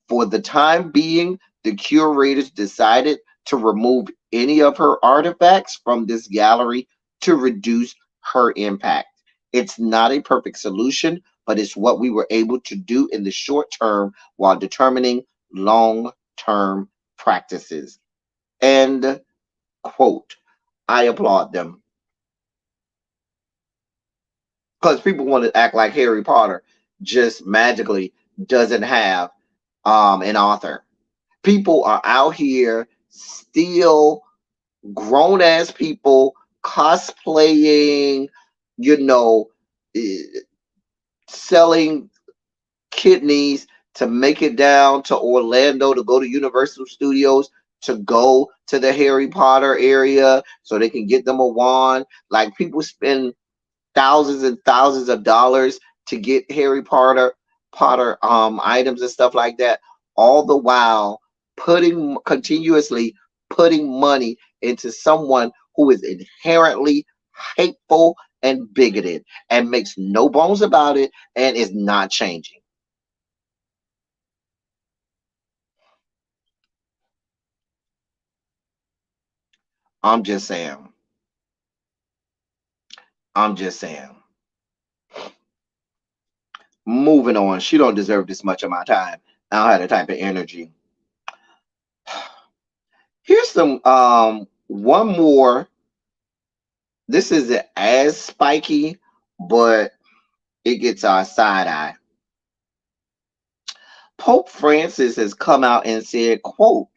For the time being, the curators decided to remove any of her artifacts from this gallery to reduce her impact. It's not a perfect solution, but it's what we were able to do in the short term while determining long term practices." End quote. I applaud them because people want to act like Harry Potter just magically doesn't have an author. People are out here still grown ass people cosplaying, you know, eh, selling kidneys to make it down to Orlando to go to Universal Studios to go to the Harry Potter area so they can get them a wand. Like people spend thousands and thousands of dollars to get Harry Potter items and stuff like that, all the while continuously putting money into someone who is inherently hateful and bigoted and makes no bones about it and is not changing. I'm just saying. I'm just saying. Moving on. She don't deserve this much of my time. I don't have the type of energy. Here's some one more. This isn't as spiky, but it gets our side eye. Pope Francis has come out and said, quote,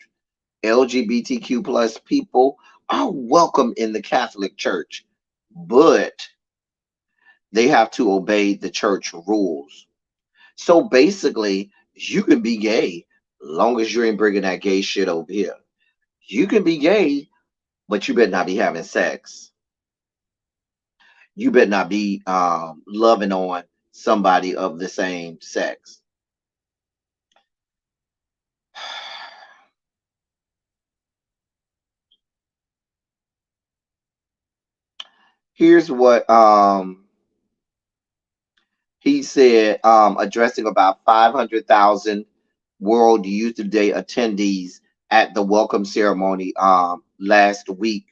LGBTQ plus people are welcome in the Catholic Church, but they have to obey the church rules. So basically, you can be gay long as you ain't bringing that gay shit over here. You can be gay, but you better not be having sex. You better not be loving on somebody of the same sex. Here's what he said, addressing about 500,000 World Youth Day attendees at the welcome ceremony last week.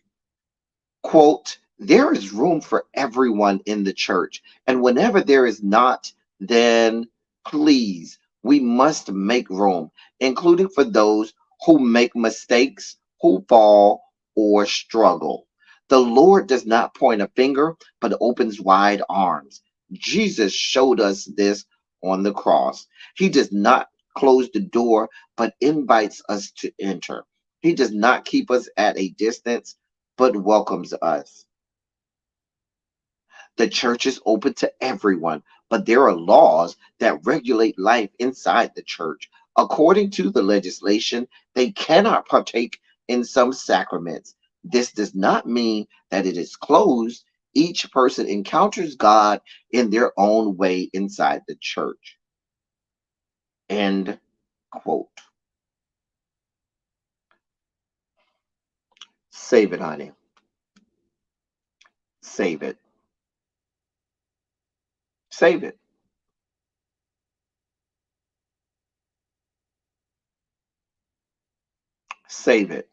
Quote, there is room for everyone in the church, and whenever there is not, then please, we must make room, including for those who make mistakes, who fall, or struggle. The Lord does not point a finger, but opens wide arms. Jesus showed us this on the cross. He does not close the door, but invites us to enter. He does not keep us at a distance, but welcomes us. The church is open to everyone, but there are laws that regulate life inside the church. According to the legislation, they cannot partake in some sacraments. This does not mean that it is closed. Each person encounters God in their own way inside the church. End quote. Save it, honey. Save it. Save it. Save it.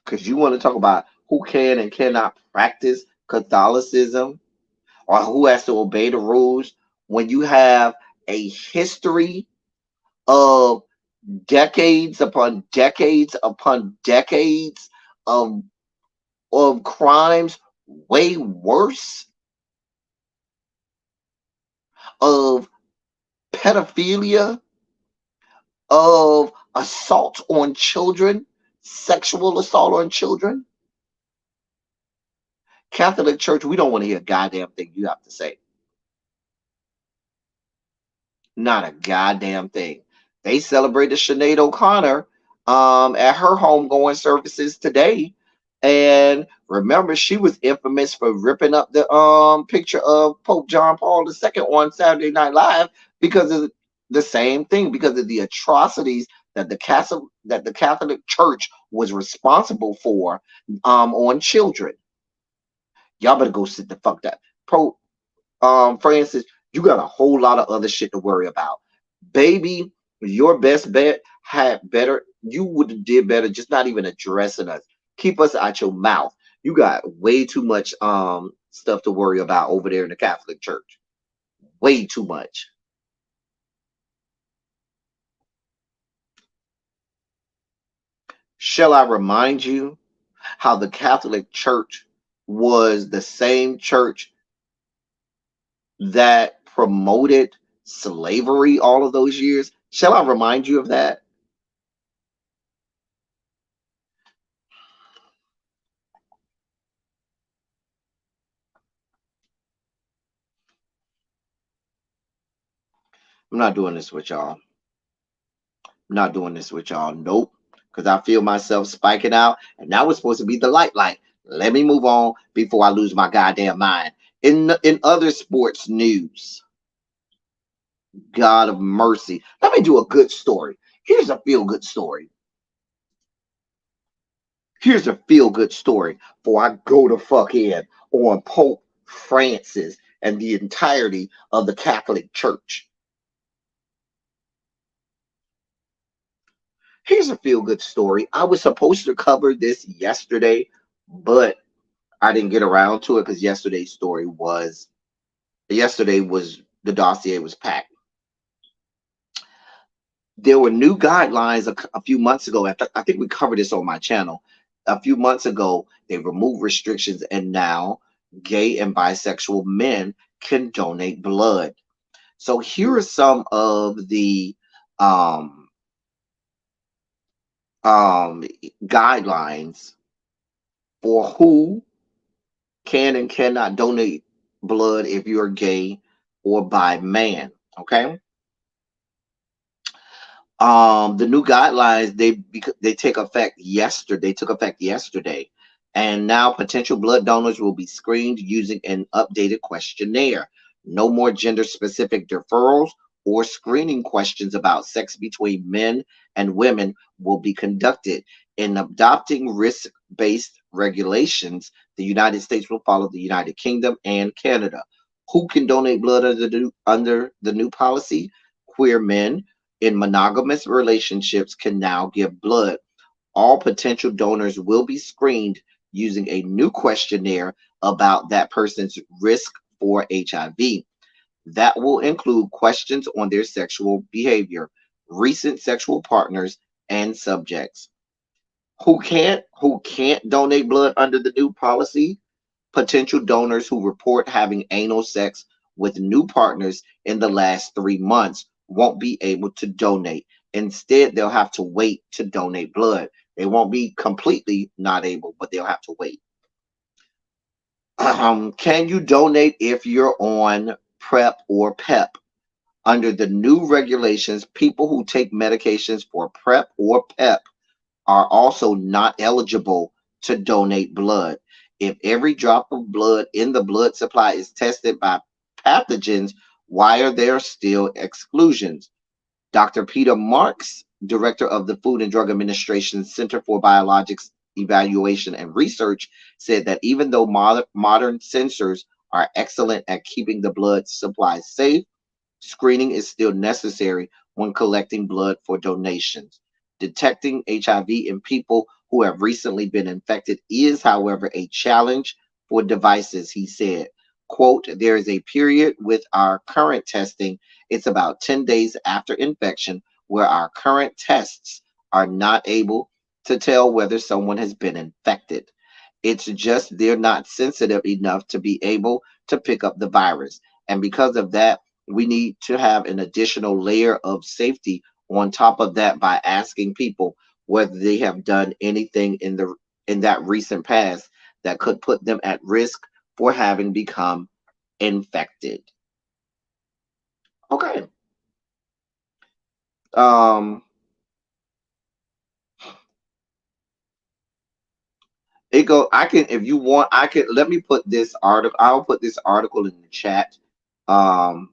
Because you want to talk about who can and cannot practice Catholicism or who has to obey the rules when you have a history of decades upon decades upon decades of crimes way worse, of pedophilia, of assault on children, sexual assault on children. Catholic Church, we don't want to hear a goddamn thing you have to say. Not a goddamn thing. They celebrated Sinead O'Connor at her homegoing services today. And remember, she was infamous for ripping up the picture of Pope John Paul II on Saturday Night Live because of the same thing, because of the atrocities that the Catholic Church was responsible for on children. Y'all better go sit the fuck down. Pope Francis, you got a whole lot of other shit to worry about. Baby, your best bet had better, you would have did better just not even addressing us. Keep us out your mouth. You got way too much stuff to worry about over there in the Catholic Church. Way too much. Shall I remind you how the Catholic Church was the same church that promoted slavery all of those years? Shall I remind you of that? I'm not doing this with y'all. I'm not doing this with y'all. Nope. Because I feel myself spiking out. And now it's supposed to be the light. Let me move on before I lose my goddamn mind. In other sports news, God of mercy. Let me do a good story. Here's a feel-good story. Here's a feel-good story before I go to fuck in on Pope Francis and the entirety of the Catholic Church. Here's a feel-good story. I was supposed to cover this yesterday, but I didn't get around to it because yesterday was the dossier was packed. There were new guidelines a few months ago. I think we covered this on my channel. A few months ago, they removed restrictions, and now gay and bisexual men can donate blood. So here are some of the guidelines for who can and cannot donate blood if you're gay or bi man. Okay. The new guidelines they take effect yesterday. They took effect yesterday, and now potential blood donors will be screened using an updated questionnaire. No more gender-specific deferrals or screening questions about sex between men and women will be conducted. In adopting risk-based regulations, the United States will follow the United Kingdom and Canada. Who can donate blood under the new policy? Queer men in monogamous relationships can now give blood. All potential donors will be screened using a new questionnaire about that person's risk for HIV. That will include questions on their sexual behavior, recent sexual partners, and subjects. Who can't donate blood under the new policy? Potential donors who report having anal sex with new partners in the last 3 months won't be able to donate. Instead, they'll have to wait to donate blood. They won't be completely not able, but they'll have to wait. Can you donate if you're on PrEP or PEP? Under the new regulations, people who take medications for PrEP or PEP are also not eligible to donate blood. If every drop of blood in the blood supply is tested by pathogens, why are there still exclusions? Dr. Peter Marks, director of the Food and Drug Administration's Center for Biologics Evaluation and Research, said that even though modern sensors are excellent at keeping the blood supply safe, screening is still necessary when collecting blood for donations. Detecting HIV in people who have recently been infected is, however, a challenge for devices, he said. Quote, there is a period with our current testing. It's about 10 days after infection where our current tests are not able to tell whether someone has been infected. It's just they're not sensitive enough to be able to pick up the virus. And because of that, we need to have an additional layer of safety on top of that by asking people whether they have done anything in that recent past that could put them at risk for having become infected. Okay. Um, it go. I can, if you want, I can. Let me put this article. I'll put this article in the chat. Um,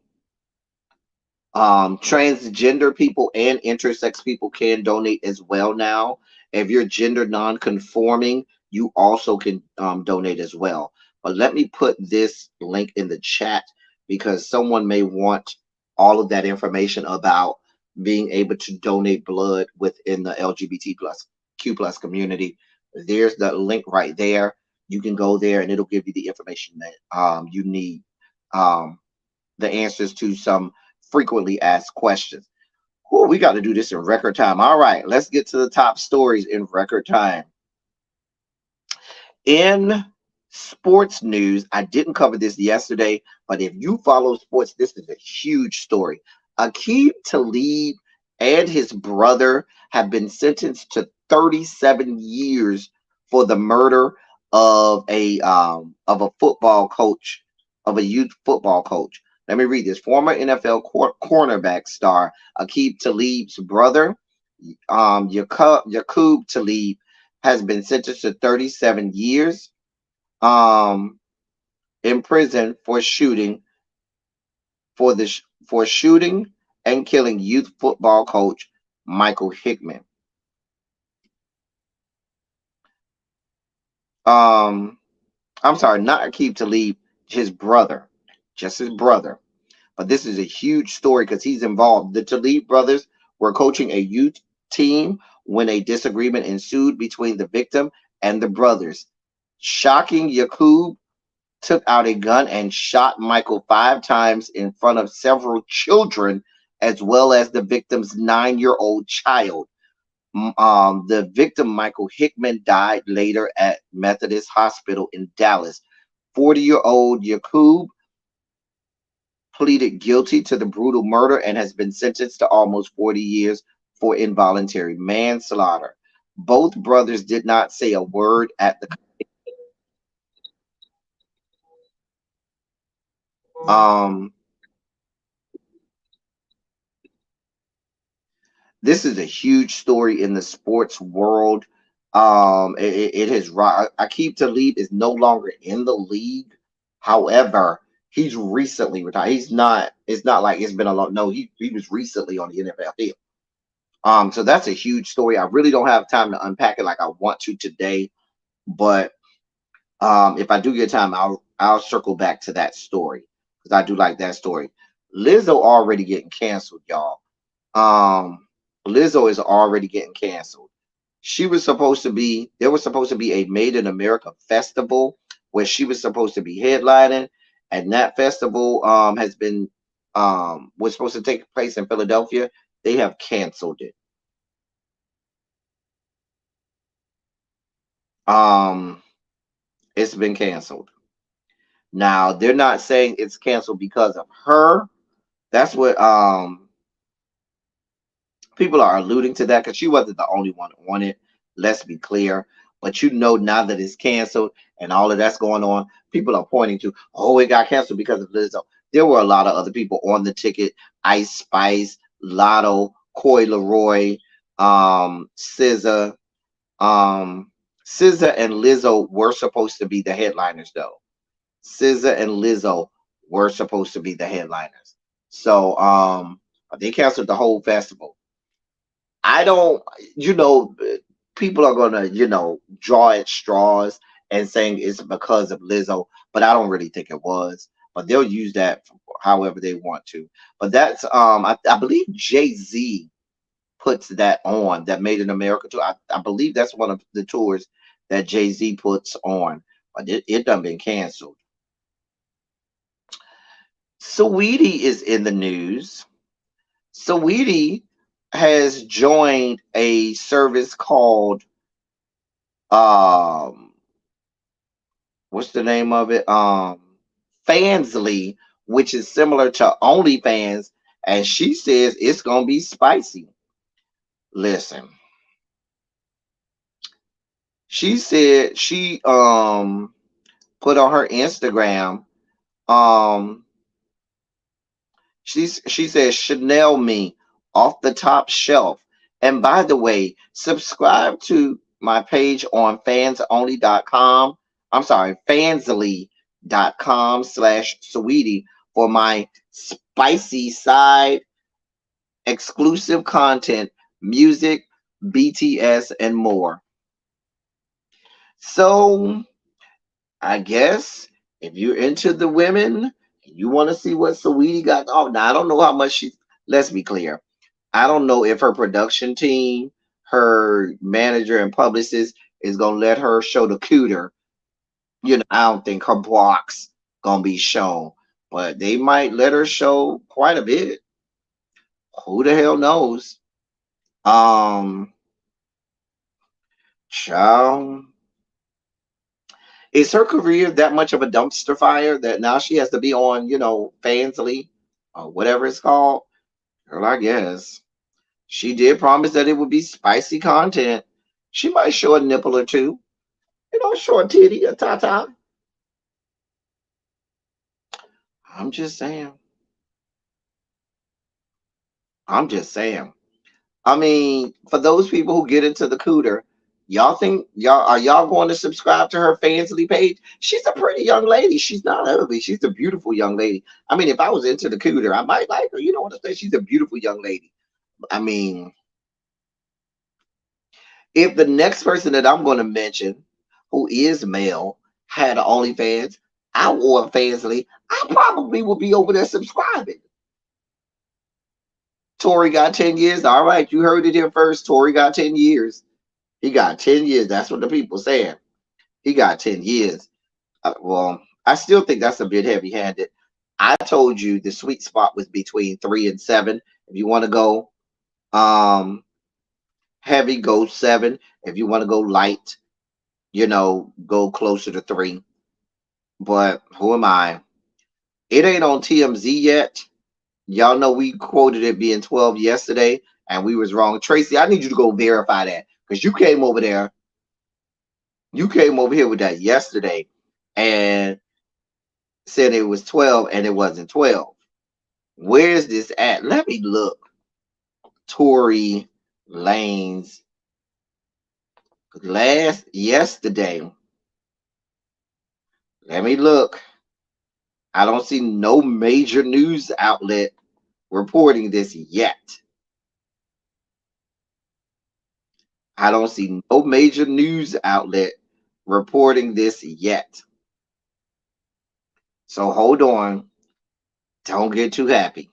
Transgender people and intersex people can donate as well now. If you're gender non-conforming, you also can donate as well. But let me put this link in the chat because someone may want all of that information about being able to donate blood within the LGBT plus Q plus community. There's the link right there. You can go there and it'll give you the information that you need. Um, the answers to some frequently asked questions. Whew, we got to do this in record time. All right, let's get to the top stories in record time. In sports news, I didn't cover this yesterday, but if you follow sports, this is a huge story. Aqib Talib and his brother have been sentenced to 37 years for the murder of a football coach, of a youth football coach. Let me read this. Former NFL cornerback star Aqib Talib's brother, Yaqub Talib, has been sentenced to 37 years um, in prison for shooting and killing youth football coach Michael Hickman. I'm sorry, not Aqib Talib, his brother, just his brother. But this is a huge story because he's involved. The Talib brothers were coaching a youth team when a disagreement ensued between the victim and the brothers. Shocking, Yaqub took out a gun and shot Michael 5 times in front of several children, as well as the victim's 9-year-old child. The victim, Michael Hickman, died later at Methodist Hospital in Dallas. 40-year-old Yaqub pleaded guilty to the brutal murder and has been sentenced to almost 40 years for involuntary manslaughter. Both brothers did not say a word at the this is a huge story in the sports world. It has Aqib Talib is no longer in the league. However, he's recently retired. He's not. It's not like it's been a long. No, he was recently on the NFL field. So that's a huge story. I really don't have time to unpack it like I want to today, but if I do get time, I'll circle back to that story because I do like that story. Lizzo already getting canceled, y'all. Um, Lizzo is already getting canceled. There was supposed to be a Made in America festival where she was supposed to be headlining, and that festival was supposed to take place in Philadelphia. They have canceled it. It's been canceled. Now they're not saying it's canceled because of her. That's what people are alluding to, that because she wasn't the only one on it. Let's be clear. But now that it's canceled and all of that's going on, people are pointing to, oh, it got canceled because of Lizzo. There were a lot of other people on the ticket: Ice Spice, Lotto, Coy Leroy, SZA. SZA and Lizzo were supposed to be the headliners, though. SZA and Lizzo were supposed to be the headliners. So they canceled the whole festival. I don't, people are gonna, draw at straws and saying it's because of Lizzo, but I don't really think it was. But they'll use that however they want to. But that's I believe Jay-Z puts that on, that Made in America tour. I believe that's one of the tours that Jay-Z puts on, but it done been canceled. Saweetie is in the news. Saweetie has joined a service called what's the name of it? Fansly, which is similar to OnlyFans, and she says it's gonna be spicy. Listen, she said she put on her Instagram, um she says Chanel me off the top shelf. And by the way, subscribe to my page on fansonly.com. I'm sorry, fansly.com/sweetie for my spicy side exclusive content, music, BTS, and more. So I guess if you're into the women, you want to see what Saweetie got. Oh, now I don't know how much she. Let's be clear. I don't know if her production team, her manager and publicist is gonna let her show the cooter. I don't think her blocks gonna be shown, but they might let her show quite a bit. Who the hell knows? Um, Child, is her career that much of a dumpster fire that now she has to be on, Fansly or whatever it's called? Girl, I guess. She did promise that it would be spicy content. She might show a nipple or two, short titty, a ta-ta. I'm just saying. I'm just saying. I mean, for those people who get into the cooter, y'all think y'all going to subscribe to her Fansly page? She's a pretty young lady. She's not ugly. She's a beautiful young lady. I mean, if I was into the cooter, I might like her. You know what I'm saying? She's a beautiful young lady. I mean, if the next person that I'm going to mention, who is male, had an OnlyFans, I wore Fansly, I probably would be over there subscribing. Tory got 10 years. All right, you heard it here first. Tory got 10 years. He got 10 years. That's what the people saying. He got 10 years. Well, I still think that's a bit heavy-handed. I told you the sweet spot was between 3 and 7. If you want to go heavy, go 7. If you want to go light, go closer to 3. But who am I? It ain't on TMZ yet. Y'all know we quoted it being 12 yesterday, and we was wrong. Tracy, I need you to go verify that, because you came over there. You came over here with that yesterday and said it was 12 and it wasn't 12. Where's this at? Let me look. Tory Lanez yesterday. Let me look. I don't see no major news outlet reporting this yet. I don't see no major news outlet reporting this yet. So hold on. Don't get too happy.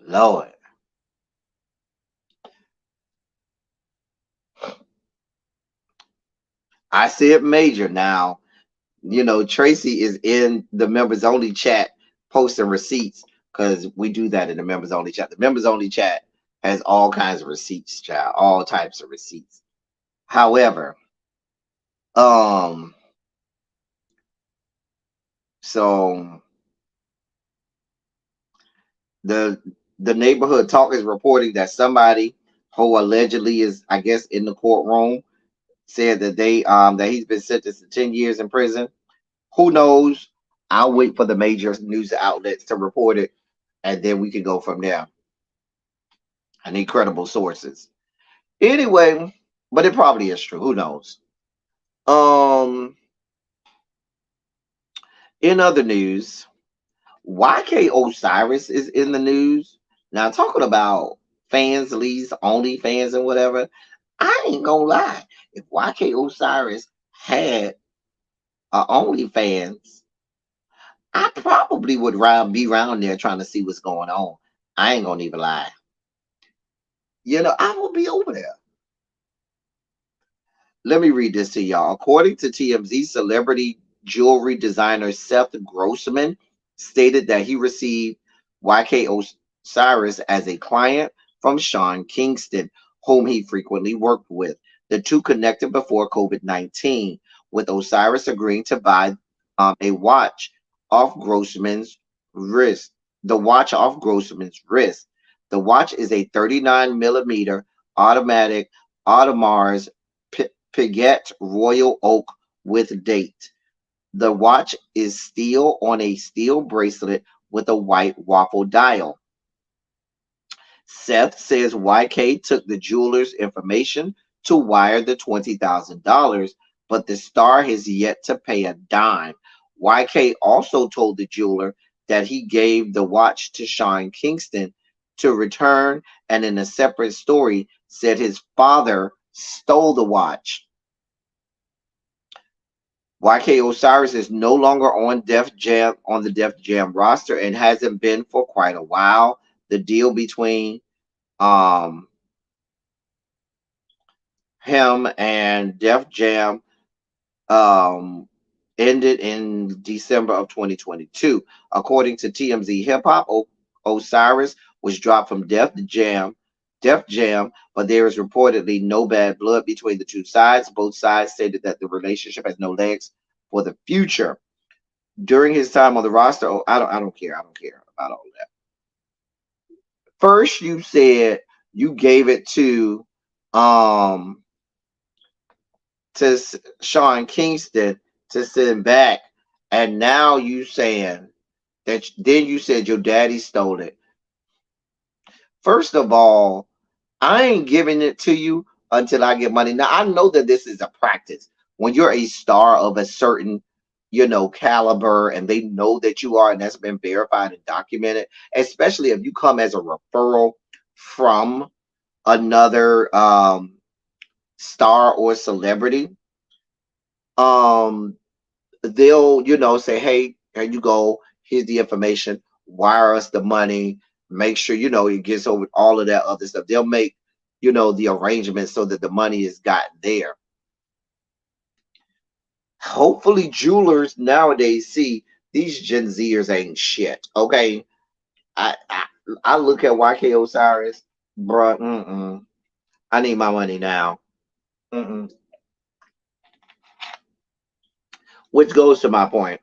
Lord. I said major. Now, Tracy is in the members only chat posting receipts, because we do that in the members only chat. The members only chat has all kinds of receipts, child, all types of receipts. However, so the neighborhood talk is reporting that somebody who allegedly is, I guess, in the courtroom said that that he's been sentenced to 10 years in prison. Who knows? I'll wait for the major news outlets to report it, and then we can go from there. I need credible sources. Anyway, but it probably is true. Who knows? In other news, YK Osiris is in the news. Now, talking about Fansly's OnlyFans and whatever, I ain't gonna lie. If YK Osiris had OnlyFans, I probably would be around there trying to see what's going on. I ain't gonna even lie. I will be over there. Let me read this to y'all. According to TMZ, celebrity jewelry designer Seth Grossman stated that he received YK Osiris as a client from Sean Kingston, whom he frequently worked with. The two connected before COVID-19, with Osiris agreeing to buy a watch off Grossman's wrist. The watch off Grossman's wrist. The watch is a 39 millimeter automatic Audemars Piguet Royal Oak with date. The watch is steel on a steel bracelet with a white waffle dial. Seth says YK took the jeweler's information to wire the $20,000, but the star has yet to pay a dime. YK also told the jeweler that he gave the watch to Sean Kingston to return, and in a separate story said his father stole the watch. YK Osiris is no longer on the Def Jam roster and hasn't been for quite a while. The deal between him and Def Jam um, ended in December of 2022. According to TMZ Hip Hop, Osiris was dropped from Def Jam, but there is reportedly no bad blood between the two sides. Both sides stated that the relationship has no legs for the future. During his time on the roster, I don't care about all that. First, you said you gave it to Sean Kingston to send back, and now you saying that then you said your daddy stole it. First of all, I ain't giving it to you until I get money. Now I know that this is a practice. When you're a star of a certain, caliber, and they know that you are, and that's been verified and documented, especially if you come as a referral from another star or celebrity, they'll say, hey, here you go, here's the information, wire us the money, make sure it gets over all of that other stuff. They'll make the arrangements so that the money is got there. Hopefully jewelers nowadays see these Gen Zers ain't shit. Okay, I look at YK Osiris, bruh. I need my money now. Which goes to my point.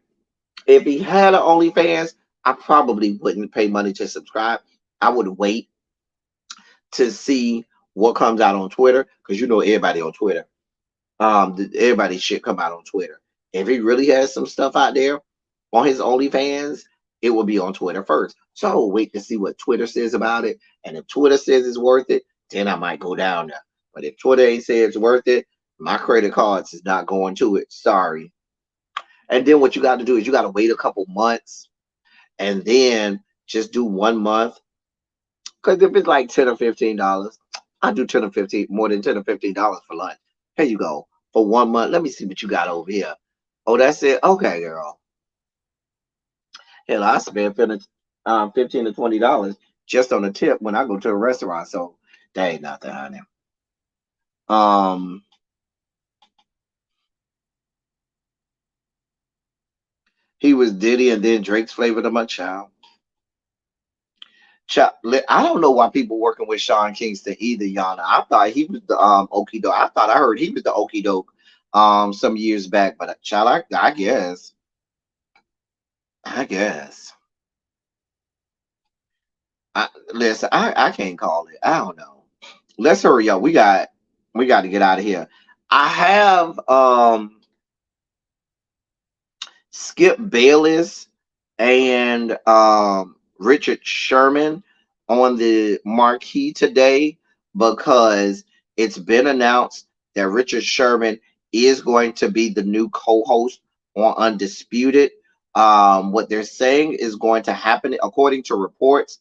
If he had an OnlyFans, I probably wouldn't pay money to subscribe. I would wait to see what comes out on Twitter, because everybody on Twitter. Everybody shit come out on Twitter. If he really has some stuff out there on his OnlyFans, it will be on Twitter first. So I will wait to see what Twitter says about it. And if Twitter says it's worth it, then I might go down there. But if Twitter ain't say it's worth it, my credit cards is not going to it. Sorry. And then what you got to do is you got to wait a couple months and then just do 1 month. Because if it's like $10 or $15, I do 10 or 15, more than $10 or $15 for lunch. Here you go. For 1 month, let me see what you got over here. Oh, that's it? Okay, girl. Hell, I spend $15 to $20 just on a tip when I go to a restaurant. So that ain't nothing, honey. He was Diddy and then Drake's flavor to my child. I don't know why people working with Sean Kingston either, Yana. I thought he was the Okie doke. I heard he was the Okie doke some years back, but child, I guess. Listen, I can't call it. I don't know. Let's hurry up. We got to get out of here. I have Skip Bayless and Richard Sherman on the marquee today, because it's been announced that Richard Sherman is going to be the new co-host on Undisputed. What they're saying is going to happen, according to reports,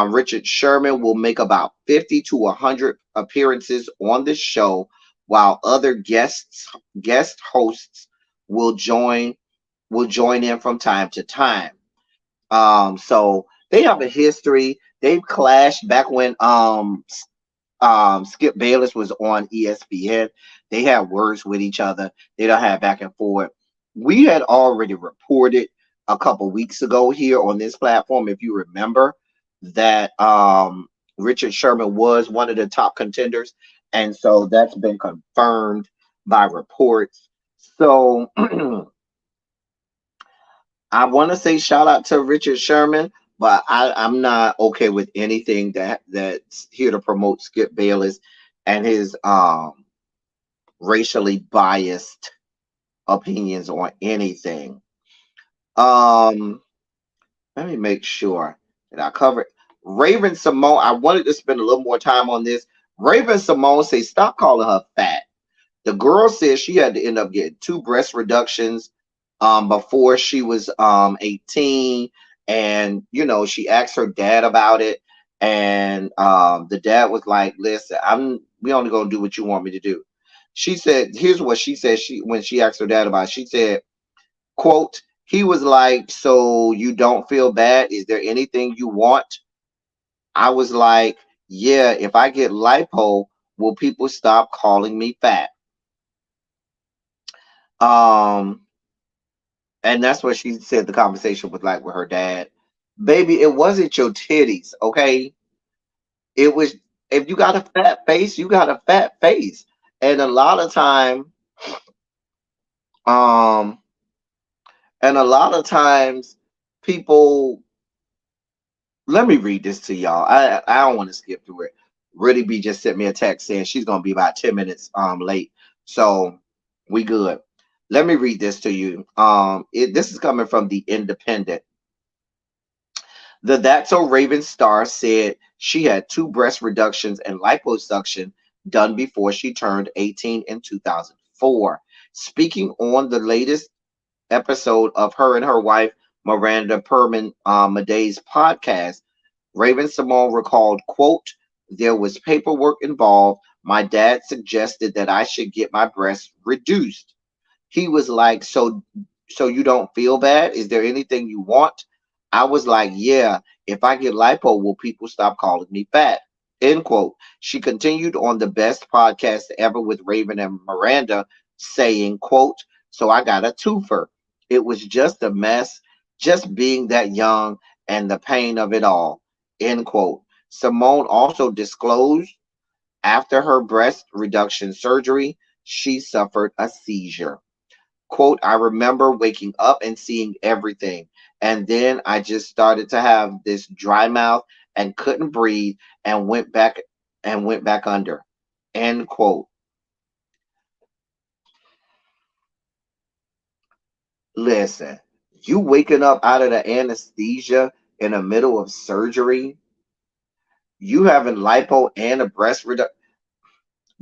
Richard Sherman will make about 50 to 100 appearances on the show, while other guest hosts will join in from time to time. So they have a history. They've clashed back when Skip Bayless was on ESPN. They had words with each other. They don't have back and forth. We had already reported a couple weeks ago here on this platform, if you remember, that Richard Sherman was one of the top contenders, and so that's been confirmed by reports. So I want to say shout out to Richard Sherman, but I'm not okay with anything that's here to promote Skip Bayless and his racially biased opinions on anything. Um, Let me make sure that I covered Raven Simone. I wanted to spend a little more time on this. Raven Simone say stop calling her fat. The girl says she had to end up getting two breast reductions before she was 18. And she asked her dad about it. And the dad was like, listen, we only gonna do what you want me to do. She said, here's what she said when she asked her dad about it. She said, quote, he was like, so you don't feel bad? Is there anything you want? I was like, yeah, if I get lipo, will people stop calling me fat? Um, and that's what she said the conversation was like with her dad. Baby, it wasn't your titties, okay? It was, if you got a fat face, you got a fat face. And a lot of time, um, and a lot of times people, let me read this to y'all. I don't want to skip through it. Really B just sent me a text saying she's gonna be about 10 minutes late. So we good. Let me read this to you. This is coming from the Independent. The That's So Raven star said she had two breast reductions and liposuction done before she turned 18 in 2004. Speaking on the latest episode of her and her wife Miranda Perman Maday's podcast, Raven Simone recalled, quote, there was paperwork involved. My dad suggested that I should get my breasts reduced. He was like, so you don't feel bad? Is there anything you want? I was like, yeah, if I get lipo, will people stop calling me fat? End quote. She continued on the best podcast ever with Raven and Miranda, saying, quote, so I got a twofer. It was just a mess, just being that young and the pain of it all. End quote. Simone also disclosed after her breast reduction surgery, she suffered a seizure. Quote, I remember waking up and seeing everything. And then I just started to have this dry mouth and couldn't breathe and went back under. End quote. Listen, you waking up out of the anesthesia in the middle of surgery, you having lipo and a breast reduction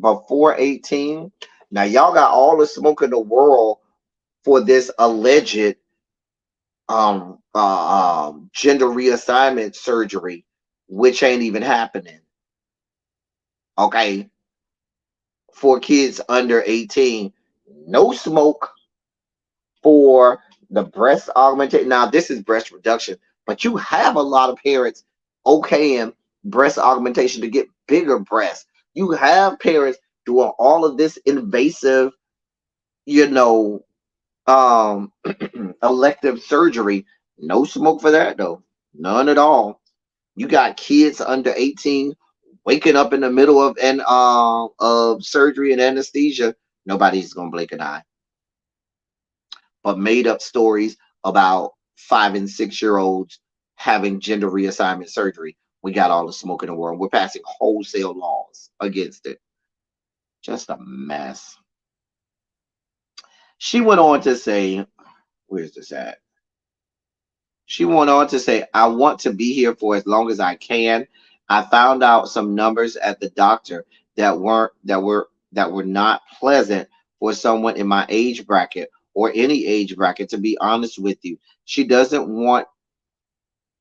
before 18. Now y'all got all the smoke in the world for this alleged gender reassignment surgery, which ain't even happening. Okay, for kids under 18, no smoke for the breast augmentation. Now this is breast reduction, but you have a lot of parents okaying breast augmentation to get bigger breasts. You have parents doing all of this invasive, you know, um elective surgery. No smoke for that though. None at all. You got kids under 18 waking up in the middle of surgery and anesthesia. Nobody's gonna blink an eye. But made up stories about 5 and 6 year olds having gender reassignment surgery. We got all the smoke in the world. We're passing wholesale laws against it. Just a mess. She went on to say, where's this at? She went on to say, I want to be here for as long as I can. I found out some numbers at the doctor that were not pleasant for someone in my age bracket or any age bracket, to be honest with you. She doesn't want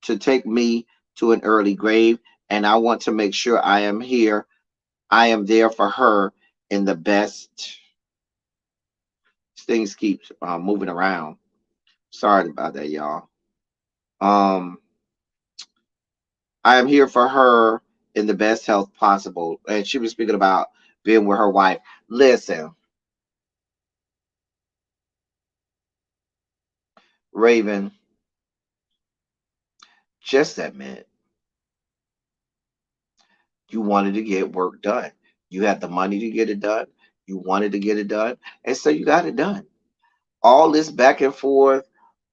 to take me to an early grave, and I want to make sure I am here. I am there for her in the best. Things keep moving around. Sorry about that, y'all. Um, I am here for her in the best health possible. And she was speaking about being with her wife. Listen, Raven, just admit you wanted to get work done. You had the money to get it done. You wanted to get it done. And so you got it done. All this back and forth,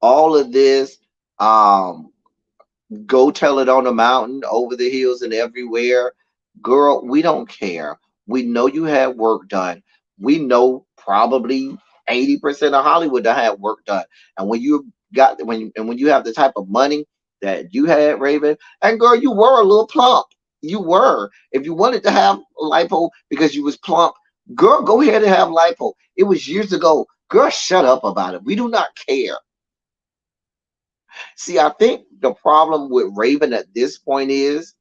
all of this, um, go tell it on the mountain, over the hills, and everywhere. Girl, we don't care. We know you had work done. We know probably 80% of Hollywood that had work done. And when you have the type of money that you had, Raven, and girl, you were a little plump. You were. If you wanted to have lipo because you was plump, girl, go ahead and have lipo. It was years ago. Girl, shut up about it. We do not care. See, I think the problem with Raven at this point is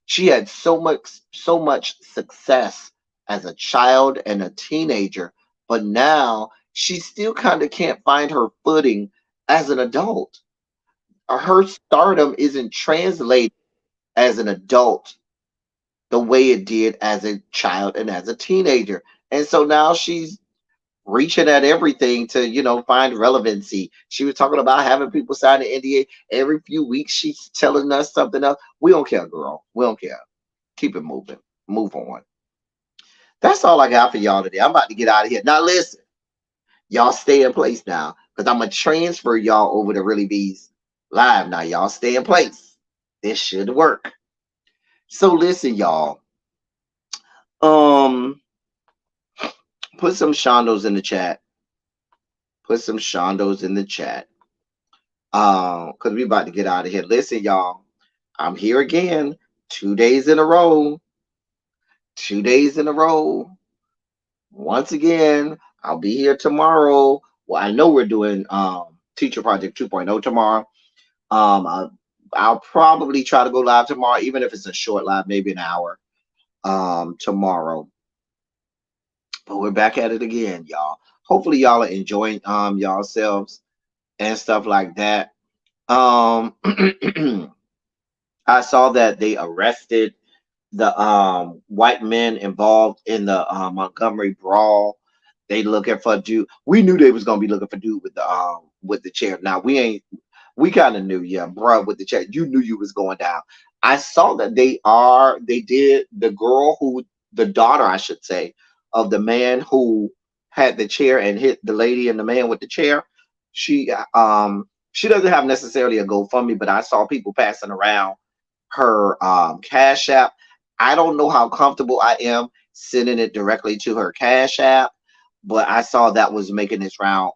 she had so much success as a child and a teenager, but now she still kind of can't find her footing as an adult. Her stardom isn't translated as an adult the way it did as a child and as a teenager. And so now she's reaching at everything to, find relevancy. She was talking about having people sign an NDA every few weeks. She's telling us something else. We don't care, girl. We don't care. Keep it moving. Move on. That's all I got for y'all today. I'm about to get out of here. Now listen, y'all stay in place now, because I'm gonna transfer y'all over to Really Bees Live. Now y'all stay in place. This should work. So listen, y'all. Put some shondos in the chat. Put some shondos in the chat. Because we about to get out of here. Listen, y'all. I'm here again. 2 days in a row. 2 days in a row. Once again, I'll be here tomorrow. Well, I know we're doing Teacher Project 2.0 tomorrow. I'll probably try to go live tomorrow, even if it's a short live, maybe an hour tomorrow. But we're back at it again, y'all. Hopefully y'all are enjoying yourselves and stuff like that. I saw that they arrested the white men involved in the Montgomery brawl. They looking for dude. We knew they was gonna be looking for dude with the chair. Now we kind of knew, yeah, bro, with the chair. You knew you was going down. I saw that they did the daughter, I should say, of the man who had the chair and hit the lady and the man with the chair. She doesn't have necessarily a GoFundMe, but I saw people passing around her Cash App. I don't know how comfortable I am sending it directly to her Cash App, but I saw that was making its rounds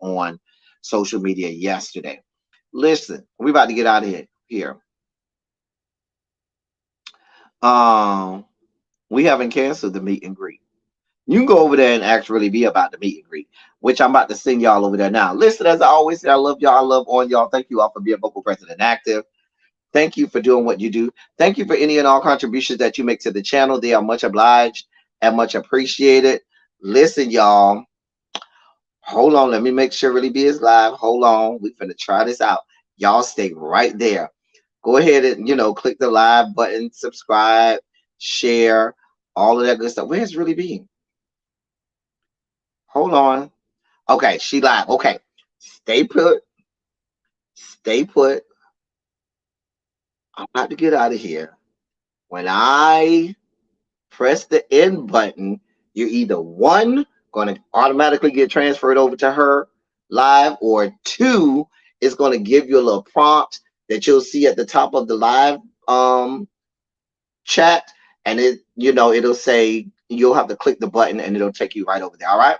on social media yesterday. Listen, we're about to get out of here. We haven't canceled the meet and greet. You can go over there and actually be about the meet and greet, which I'm about to send y'all over there now. Listen, as I always say, I love y'all. I love on y'all. Thank you all for being vocal, present, and active. Thank you for doing what you do. Thank you for any and all contributions that you make to the channel. They are much obliged and much appreciated. Listen, y'all. Hold on. Let me make sure Really Be is live. Hold on. We're going to try this out. Y'all stay right there. Go ahead and, click the live button, subscribe, share, all of that good stuff. Where's Really Be? Hold on. Okay, she live. Okay. Stay put. Stay put. I'm about to get out of here. When I press the end button, you're either one, going to automatically get transferred over to her live, or two, it's going to give you a little prompt that you'll see at the top of the live chat, and it'll say you'll have to click the button and it'll take you right over there. All right,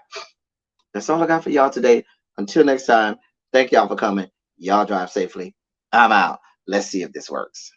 that's all I got for y'all today. Until next time, thank y'all for coming. Y'all drive safely. I'm out. Let's see if this works.